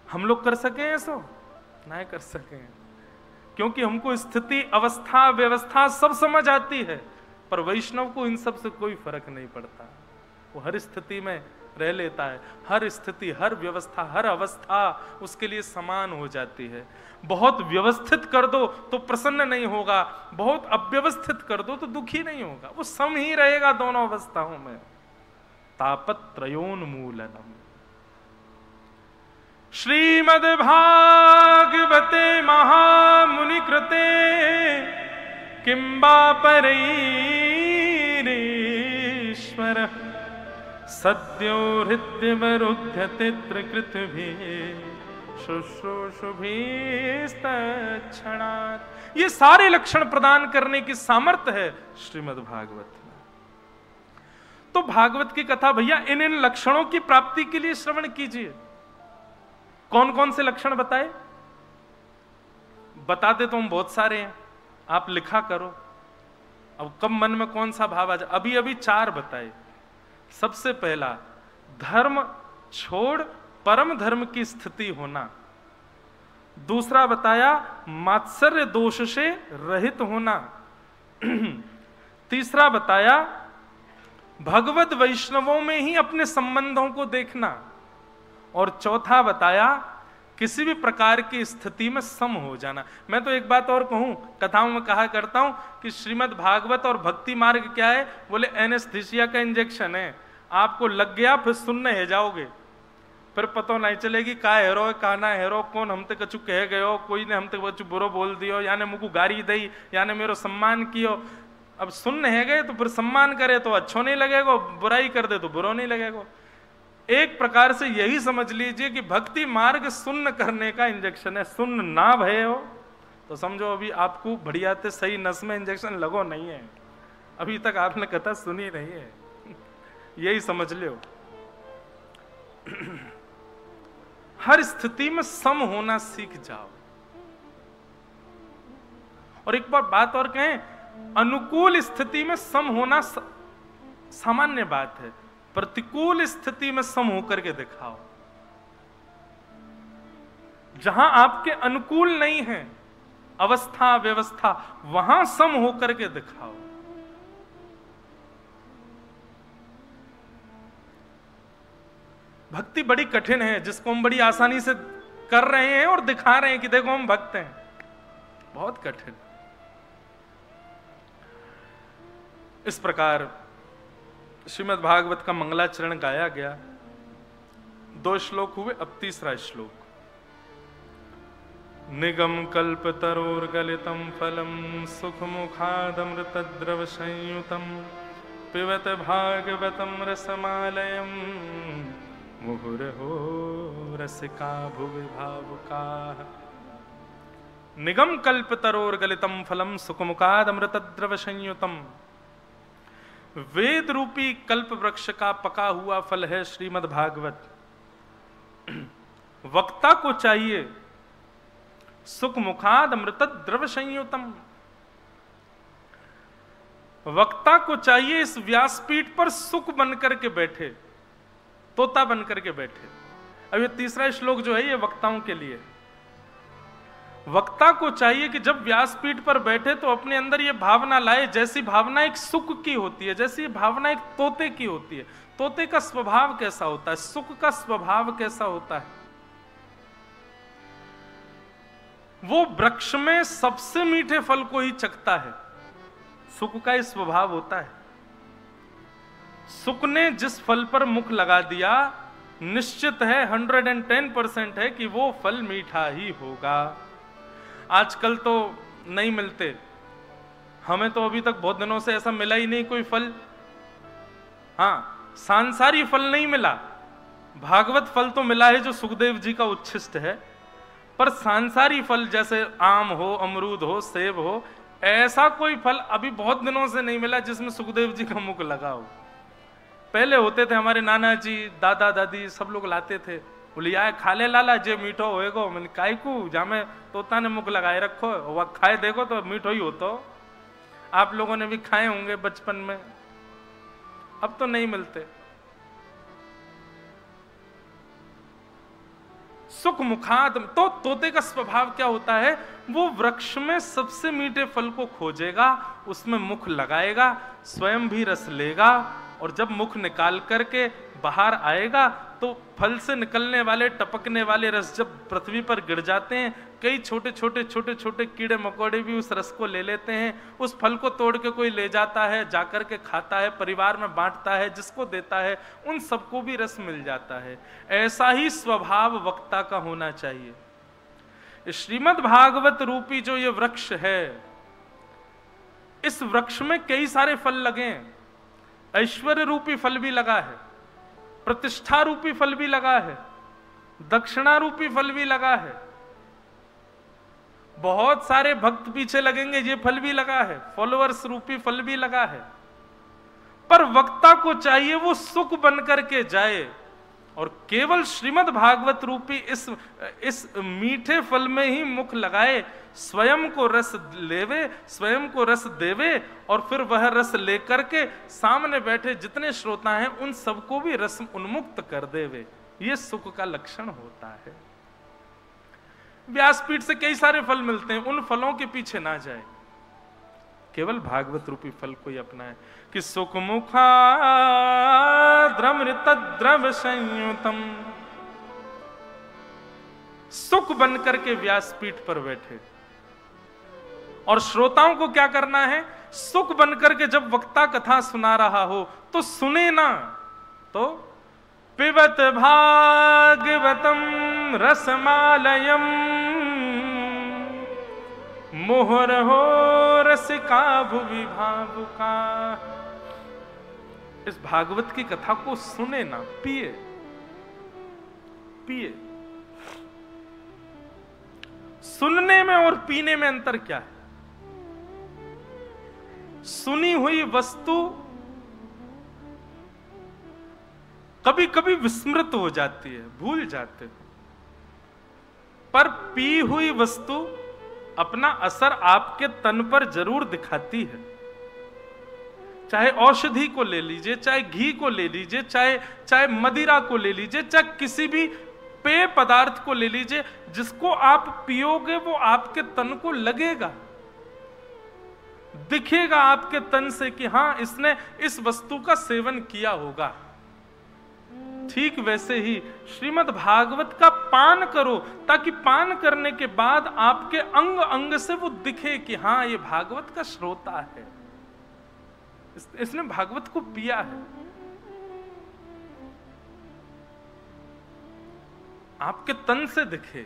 A: हम लोग कर सके ऐसो? नहीं कर सके, क्योंकि हमको स्थिति, अवस्था, व्यवस्था सब समझ आती है, पर वैष्णव को इन सब से कोई फर्क नहीं पड़ता। वो हर स्थिति में रह लेता है, हर स्थिति, हर व्यवस्था, हर अवस्था उसके लिए समान हो जाती है। बहुत व्यवस्थित कर दो तो प्रसन्न नहीं होगा, बहुत अव्यवस्थित कर दो तो दुखी नहीं होगा, वो सम ही रहेगा दोनों अवस्थाओं में। तापत्रयोन्मूलनम। श्रीमद् भागवते महामुनि कृते किंबा परैरीश्वर सद्यो हृद्यवरुध्यते त्रिकृतभिः शुश्रूषुभिस्तत्क्षणात्। ये सारे लक्षण प्रदान करने की सामर्थ्य है श्रीमद् भागवत में। तो भागवत की कथा भैया इन इन लक्षणों की प्राप्ति के लिए श्रवण कीजिए। कौन कौन से लक्षण बताए? बताते तो हम बहुत सारे हैं, आप लिखा करो। अब कब मन में कौन सा भाव आ जाए? अभी अभी 4 बताए। सबसे पहला, धर्म छोड़ परम धर्म की स्थिति होना। दूसरा बताया मात्सर्य दोष से रहित होना। तीसरा बताया भगवत वैष्णवों में ही अपने संबंधों को देखना। और चौथा बताया किसी भी प्रकार की स्थिति में सम हो जाना। मैं तो एक बात और कहूं, कथाओं में कहा करता हूं कि श्रीमद् भागवत और भक्ति मार्ग क्या है, बोले एनेस्थीसिया का इंजेक्शन है। आपको लग गया फिर सुनने है जाओगे, फिर पता नहीं चलेगी का हेरो का ना हेरो, कौन हमते कछु कह गयो, कोई ने हमते कछु बुरो बोल दियो, याने मुझको गारी दी, याने मेरो सम्मान कियो। अब सुनने है गए तो फिर सम्मान करे तो अच्छो नहीं लगेगा, बुराई कर दे तो बुरो नहीं लगेगा। एक प्रकार से यही समझ लीजिए कि भक्ति मार्ग सुन्न करने का इंजेक्शन है। सुन्न ना भय हो तो समझो अभी आपको बढ़िया ते सही नस में इंजेक्शन लगो नहीं है, अभी तक आपने कथा सुनी नहीं है, यही समझ लो। हर स्थिति में सम होना सीख जाओ। और एक बात और कहें, अनुकूल स्थिति में सम होना सामान्य बात है, प्रतिकूल स्थिति में सम होकर के दिखाओ। जहां आपके अनुकूल नहीं है अवस्था व्यवस्था, वहां सम होकर के दिखाओ। भक्ति बड़ी कठिन है, जिसको हम बड़ी आसानी से कर रहे हैं और दिखा रहे हैं कि देखो हम भक्त हैं, बहुत कठिन। इस प्रकार श्रीमद् भागवत का मंगलाचरण गाया गया। 2 श्लोक हुए, अब तीसरा श्लोक। निगम कल्प तरोर्गलितम फलम सुख मुखादमृत द्रव संयुतम पिबत भागवतम रसमालयम मुहुर्हो रसिका भुवि भावुका। निगम कल्प तरोर्गलितम फलम सुख मुखादमृत द्रव संयुतम। वेद रूपी कल्प वृक्ष का पका हुआ फल है श्रीमद् भागवत। वक्ता को चाहिए सुख मुखाद अमृत द्रव संयुतम। वक्ता को चाहिए इस व्यासपीठ पर सुख बनकर के बैठे, तोता बनकर के बैठे। अब ये तीसरा श्लोक जो है ये वक्ताओं के लिए। वक्ता को चाहिए कि जब व्यासपीठ पर बैठे तो अपने अंदर ये भावना लाए, जैसी भावना एक सुख की होती है, जैसी भावना एक तोते की होती है। तोते का स्वभाव कैसा होता है, सुख का स्वभाव कैसा होता है? वो वृक्ष में सबसे मीठे फल को ही चखता है। सुख का ही स्वभाव होता है। सुख ने जिस फल पर मुख लगा दिया, निश्चित है 110% है कि वो फल मीठा ही होगा। आजकल तो नहीं मिलते, हमें तो अभी तक बहुत दिनों से ऐसा मिला ही नहीं कोई फल। हाँ, सांसारी फल नहीं मिला, भागवत फल तो मिला है जो सुखदेव जी का उच्छिष्ट है, पर सांसारी फल जैसे आम हो, अमरूद हो, सेब हो, ऐसा कोई फल अभी बहुत दिनों से नहीं मिला जिसमें सुखदेव जी का मुख लगा हो। पहले होते थे, हमारे नाना जी, दादा दादी सब लोग लाते थे, बोलिया खा ले लाला जे मीठो होएगो। मैंने काई को जामे तोता ने मुख लगाए रखो, वह खाए देखो तो मीठो ही होतो। आप लोगों ने भी खाए होंगे बचपन में, अब तो नहीं मिलते। सुख मुखाद, तो तोते का स्वभाव क्या होता है, वो वृक्ष में सबसे मीठे फल को खोजेगा, उसमें मुख लगाएगा, स्वयं भी रस लेगा, और जब मुख निकाल करके बाहर आएगा तो फल से निकलने वाले टपकने वाले रस जब पृथ्वी पर गिर जाते हैं, कई छोटे छोटे कीड़े मकोड़े भी उस रस को ले लेते हैं। उस फल को तोड़ के कोई ले जाता है, जाकर के खाता है, परिवार में बांटता है, जिसको देता है उन सबको भी रस मिल जाता है। ऐसा ही स्वभाव वक्ता का होना चाहिए। श्रीमद् भागवत रूपी जो ये वृक्ष है, इस वृक्ष में कई सारे फल लगे हैं। ऐश्वर्य रूपी फल भी लगा है, प्रतिष्ठा रूपी फल भी लगा है, दक्षिणा रूपी फल भी लगा है, बहुत सारे भक्त पीछे लगेंगे ये फल भी लगा है, फॉलोअर्स रूपी फल भी लगा है। पर वक्ता को चाहिए वो सुख बनकर के जाए और केवल श्रीमद् भागवत रूपी इस मीठे फल में ही मुख लगाए, स्वयं को रस लेवे, स्वयं को रस देवे, और फिर वह रस लेकर के सामने बैठे जितने श्रोता हैं उन सबको भी रस उन्मुक्त कर देवे। ये सुख का लक्षण होता है। व्यासपीठ से कई सारे फल मिलते हैं, उन फलों के पीछे ना जाए, केवल भागवत रूपी फल को ही अपनाए कि सुख मुखा द्रमृत द्रव संयुतम, सुख बनकर के व्यासपीठ पर बैठे। और श्रोताओं को क्या करना है? सुख बनकर के जब वक्ता कथा सुना रहा हो तो सुने ना, तो पिबत भागवतम रसमालयम मुहुर्हो रसिका भुवि भावुका। इस भागवत की कथा को सुने ना, पिए पिए। सुनने में और पीने में अंतर क्या है? सुनी हुई वस्तु कभी कभी विस्मृत हो जाती है, भूल जाते, पर पी हुई वस्तु अपना असर आपके तन पर जरूर दिखाती है। चाहे औषधि को ले लीजिए, चाहे घी को ले लीजिए, चाहे मदिरा को ले लीजिए, चाहे किसी भी पेय पदार्थ को ले लीजिए, जिसको आप पियोगे वो आपके तन को लगेगा, दिखेगा आपके तन से कि हां इसने इस वस्तु का सेवन किया होगा। ठीक वैसे ही श्रीमद् भागवत का पान करो, ताकि पान करने के बाद आपके अंग अंग से वो दिखे कि हां ये भागवत का श्रोता है, इसने भागवत को पिया है। आपके तन से दिखे,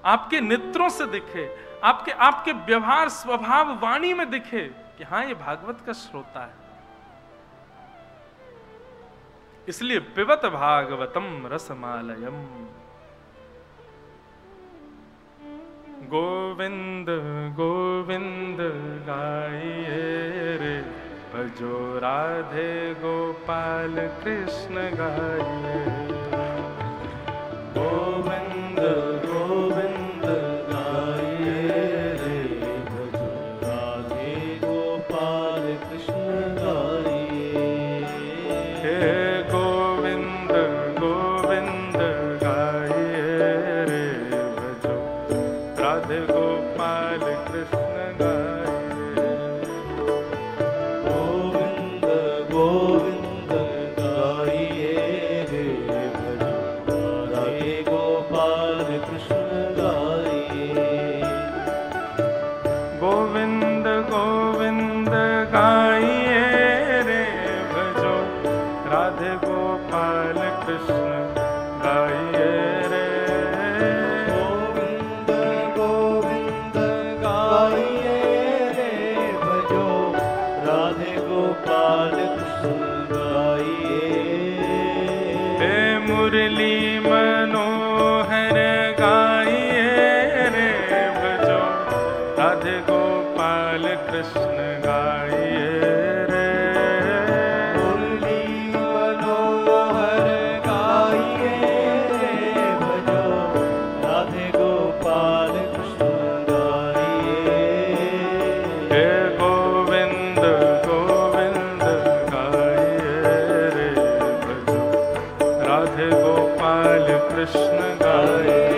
A: आपके नेत्रों से दिखे, आपके व्यवहार स्वभाव वाणी में दिखे कि हां ये भागवत का श्रोता है। इसलिए पिबत भागवतम रसमालयम। गोविंद गोविंद गाइए रे, भजो राधे गोपाल कृष्ण गाइए। गोविंद गोविंद गाइए रे, भजो राधे गोपाल कृष्ण गाइए। हे गोविंद गोविंद गाइए रे, भजो राधे गोपाल कृष्ण गाइए। गोविंद गोविंद गाइए रे, गोपाल कृष्ण गाइए। गोविंद गोविंद गाइए रे, भजो राधे गोपाल कृष्ण गाइए रे। गोविंद गोविंद गाइए रे, भजो राधे गोपाल कृष्ण गाइए। हे मुरली मनोहर गाइए रे, भजो राधे गोपाल कृष्ण गाइए रे। मुरली मनोहर गाइए रे, भजो राधे गोपाल कृष्ण गाइए। हे गोविंद गोविंद गाइए रे, भजो राधे गोपाल कृष्ण गाइए।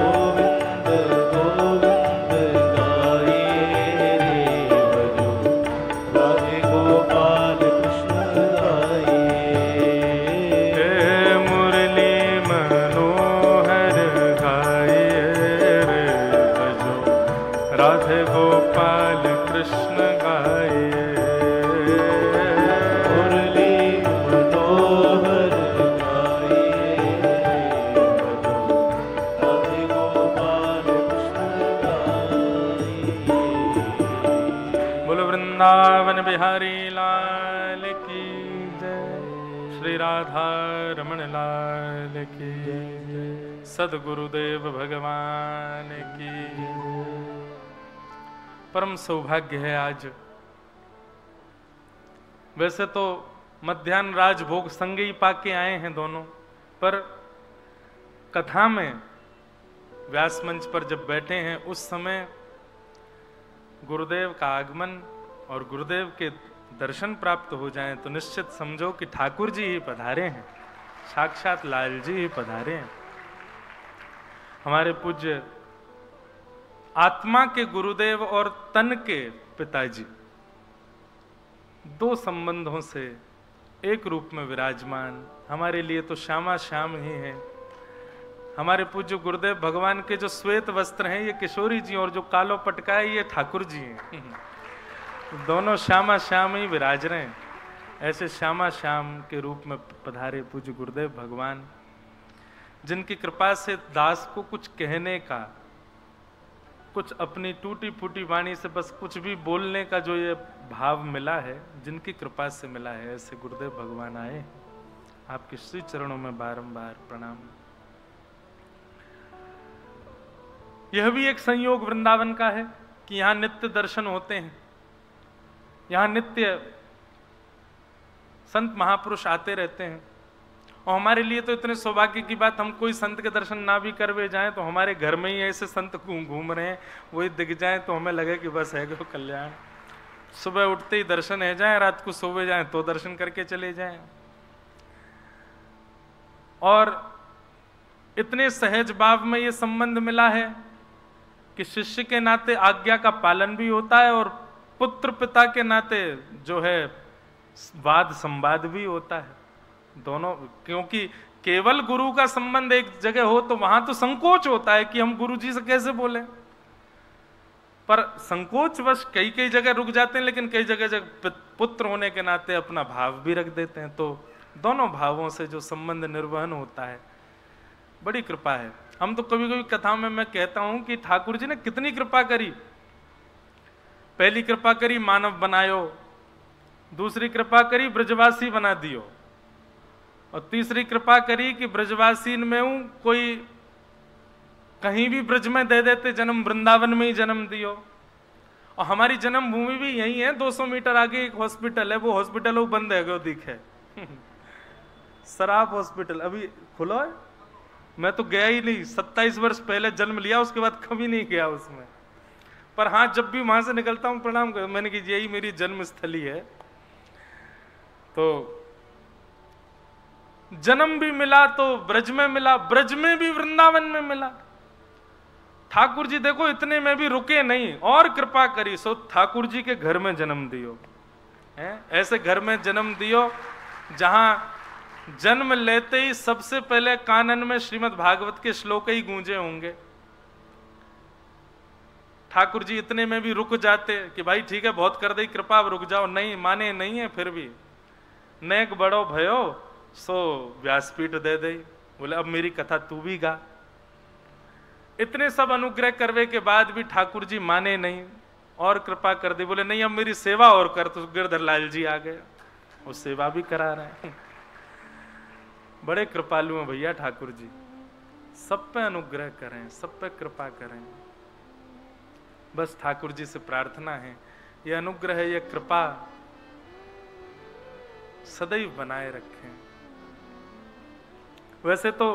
A: गोविंद गोविंद गाइए रे, भजो राधे गोपाल कृष्ण गाइए। हे मुरली मनोहर गाइए रे, भजो राधे गोपाल कृष्ण गाइए। मुरली मनोहर वृंदावन बिहारी लाल की जय, श्री राधा रमण लाल की जय, सद्गुरुदेव भगवान की। परम सौभाग्य है आज। वैसे तो मध्याह्न राजभोग संगे ही पाके आए हैं दोनों, पर कथा में व्यास मंच पर जब बैठे हैं उस समय गुरुदेव का आगमन और गुरुदेव के दर्शन प्राप्त हो जाएं तो निश्चित समझो कि ठाकुर जी ही पधारे हैं, साक्षात लाल जी ही पधारे हैं। हमारे पूज्य आत्मा के गुरुदेव और तन के पिताजी दो संबंधों से एक रूप में विराजमान, हमारे लिए तो श्यामा श्याम ही है। हमारे पूज्य गुरुदेव भगवान के जो श्वेत वस्त्र हैं ये किशोरी जी, और जो कालो पटका है ये ठाकुर जी हैं। दोनों श्यामा श्याम ही विराज रहे हैं। ऐसे श्यामा श्याम के रूप में पधारे पूज्य गुरुदेव भगवान, जिनकी कृपा से दास को कुछ कहने का, कुछ अपनी टूटी फूटी वाणी से बस कुछ भी बोलने का जो ये भाव मिला है, जिनकी कृपा से मिला है, ऐसे गुरुदेव भगवान आए। आपके श्री चरणों में बारंबार प्रणाम। यह भी एक संयोग वृंदावन का है कि यहां नित्य दर्शन होते हैं, यहां नित्य संत महापुरुष आते रहते हैं। और हमारे लिए तो इतने सौभाग्य की बात, हम कोई संत के दर्शन ना भी करवे जाएं तो हमारे घर में ही ऐसे संत घूम रहे हैं, वही दिख जाएं तो हमें लगे कि बस है गो कल्याण। सुबह उठते ही दर्शन है जाएं, रात को सोवे जाएं तो दर्शन करके चले जाएं। और इतने सहज भाव में ये संबंध मिला है कि शिष्य के नाते आज्ञा का पालन भी होता है और पुत्र पिता के नाते जो है वाद संवाद भी होता है दोनों। क्योंकि केवल गुरु का संबंध एक जगह हो तो वहां तो संकोच होता है कि हम गुरु जी से कैसे बोले, पर संकोचवश कई कई जगह रुक जाते हैं, लेकिन कई जगह पुत्र होने के नाते अपना भाव भी रख देते हैं। तो दोनों भावों से जो संबंध निर्वहन होता है, बड़ी कृपा है। हम तो कभी कभी कथा में मैं कहता हूं कि ठाकुर जी ने कितनी कृपा करी। पहली कृपा करी मानव बनायो, दूसरी कृपा करी ब्रजवासी बना दियो, और तीसरी कृपा करी कि ब्रजवासी में हूं कोई कहीं भी ब्रज में दे देते जन्म, वृंदावन में ही जन्म दियो। और हमारी जन्मभूमि भी यही है, 200 मीटर आगे एक हॉस्पिटल है, वो हॉस्पिटल वो बंद है, दिखे शराब हॉस्पिटल अभी खुला है। मैं तो गया ही नहीं, 27 वर्ष पहले जन्म लिया, उसके बाद कभी नहीं गया उसमें। पर हाँ, जब भी वहां से निकलता हूं प्रणाम कर, मैंने कि यही मेरी जन्म स्थली है। तो जन्म भी मिला तो ब्रज में मिला, ब्रज में भी वृंदावन में मिला। ठाकुर जी देखो इतने में भी रुके नहीं, और कृपा करी सो ठाकुर जी के घर में जन्म दियो है। ऐसे घर में जन्म दियो जहां जन्म लेते ही सबसे पहले कानन में श्रीमद् भागवत के श्लोक ही गूंजे होंगे। ठाकुर जी इतने में भी रुक जाते कि भाई ठीक है बहुत कर दी कृपा, अब रुक जाओ। नहीं माने, नहीं है फिर भी नेक बड़ो भयो सो व्यासपीठ दे दे, बोले अब मेरी कथा तू भी गा। इतने सब अनुग्रह करवे के बाद भी ठाकुर जी माने नहीं और कृपा कर दी, बोले नहीं अब मेरी सेवा और कर। तो गिरधर लाल जी आ गए, वो सेवा भी करा रहे हैं। बड़े कृपालु हैं भैया ठाकुर जी, सब पे अनुग्रह करें, सब पे कृपा करें। बस ठाकुर जी से प्रार्थना है ये अनुग्रह, ये कृपा सदैव बनाए रखें। वैसे तो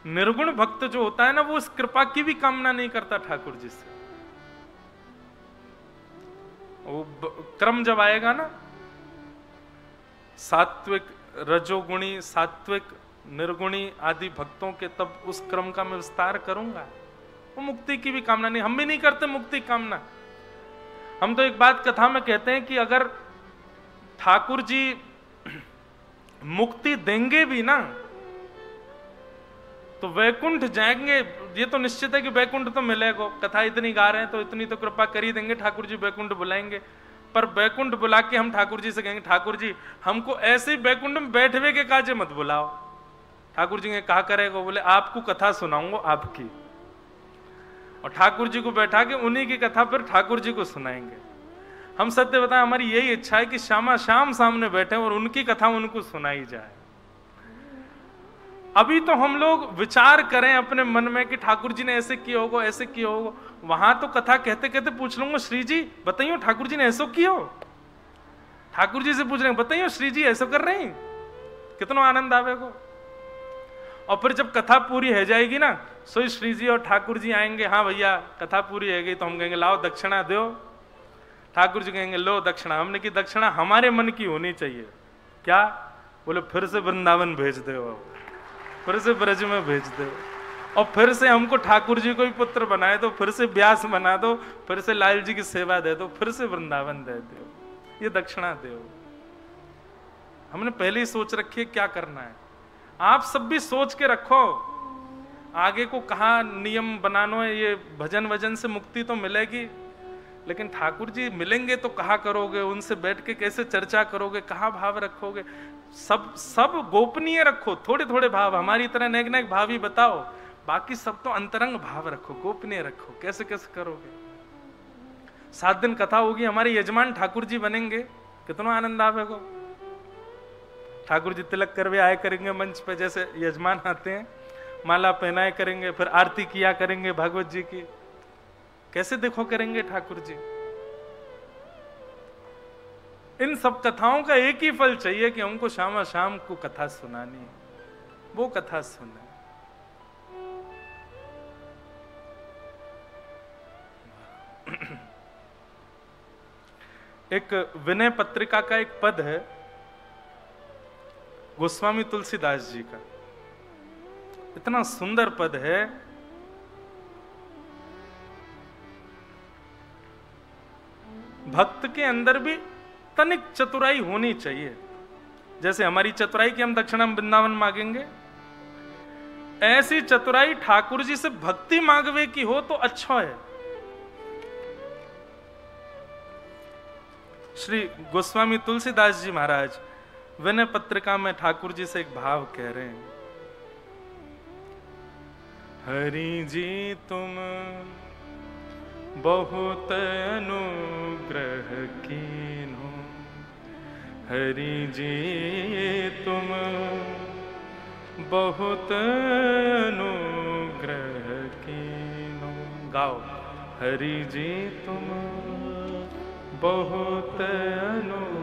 A: निर्गुण भक्त जो होता है ना, वो उस कृपा की भी कामना नहीं करता ठाकुर जी से। वो क्रम जब आएगा ना, सात्विक रजोगुणी सात्विक निर्गुणी आदि भक्तों के, तब उस क्रम का मैं विस्तार करूंगा। वो मुक्ति की भी कामना नहीं, हम भी नहीं करते मुक्ति कामना। हम तो एक बात कथा में कहते हैं कि अगर ठाकुर जी मुक्ति देंगे भी ना तो वैकुंठ जाएंगे, ये तो निश्चित है कि वैकुंठ तो मिलेगा। कथा इतनी गा रहे हैं तो इतनी तो कृपा कर ही देंगे, ठाकुर जी वैकुंठ बुलाएंगे। पर वैकुंठ बुला के हम ठाकुर जी से कहेंगे ठाकुर जी हमको ऐसे ही वैकुंठ में बैठवे के काजे मत बुलाओ। ठाकुर जी ने कहा करेगा, बोले आपको कथा सुनाऊंगा आपकी, और ठाकुर जी को बैठा के उन्हीं की कथा फिर ठाकुर जी को सुनाएंगे। हम सत्य बताएं, हमारी यही इच्छा है कि श्यामा श्याम सामने बैठे और उनकी कथा उनको सुनाई जाए। अभी तो हम लोग विचार करें अपने मन में कि ठाकुर जी ने ऐसे किया होगा, ऐसे किया होगा। वहां तो कथा कहते कहते पूछ लूंगा, श्री जी बताइयो ठाकुर जी ने ऐसा किया हो। ठाकुर जी से पूछ रहे बताइयो श्री जी ऐसा कर रहे हैं, कितना आनंद आवेगा। और फिर जब कथा पूरी हो जाएगी ना, सो श्री जी और ठाकुर जी आएंगे, हाँ भैया कथा पूरी हो गई, तो हम कहेंगे लाओ दक्षिणा दो। ठाकुर जी कहेंगे लो दक्षिणा। हमने की दक्षिणा हमारे मन की होनी चाहिए। क्या बोले, फिर से वृंदावन भेज दो, फिर से ब्रज में भेज दो। और फिर से हमको ठाकुर जी को ही पुत्र बनाए दो, फिर से व्यास बना दो, फिर से लाल जी की सेवा दे दो, फिर से वृंदावन दे दो, ये दक्षिणा दो। हमने पहले ही सोच रखी है क्या करना है। आप सब भी सोच के रखो आगे को कहाँ नियम बनाना है। ये भजन वजन से मुक्ति तो मिलेगी, लेकिन ठाकुर जी मिलेंगे तो कहाँ करोगे, उनसे बैठ के कैसे चर्चा करोगे, कहाँ भाव रखोगे। सब गोपनीय रखो, थोड़े थोड़े भाव, हमारी तरह नेक नेक भाव ही बताओ, बाकी सब तो अंतरंग भाव रखो, गोपनीय रखो। कैसे कैसे करोगे। 7 दिन कथा होगी, हमारे यजमान ठाकुर जी बनेंगे, कितना आनंद आवेगा। ठाकुर जी तिलक करवे आए करेंगे मंच पे, जैसे यजमान आते हैं, माला पहनाए करेंगे, फिर आरती किया करेंगे भागवत जी की। कैसे देखो करेंगे ठाकुर जी। इन सब कथाओं का एक ही फल चाहिए कि हमको शाम शाम को कथा सुनानी है, वो कथा सुने। एक विनय पत्रिका का एक पद है गोस्वामी तुलसीदास जी का, इतना सुंदर पद है। भक्त के अंदर भी तनिक चतुराई होनी चाहिए। जैसे हमारी चतुराई की हम दक्षिणा वृंदावन मांगेंगे, ऐसी चतुराई ठाकुर जी से भक्ति मांगवे की हो तो अच्छा है। श्री गोस्वामी तुलसीदास जी महाराज विनय पत्रिका में ठाकुर जी से एक भाव कह रहे हैं। हरि जी तुम बहुत अनुग्रह कीन्हो, हरि जी तुम बहुत अनुग्रह कीन्हो। गाओ। हरि जी तुम बहुत अनुग्रह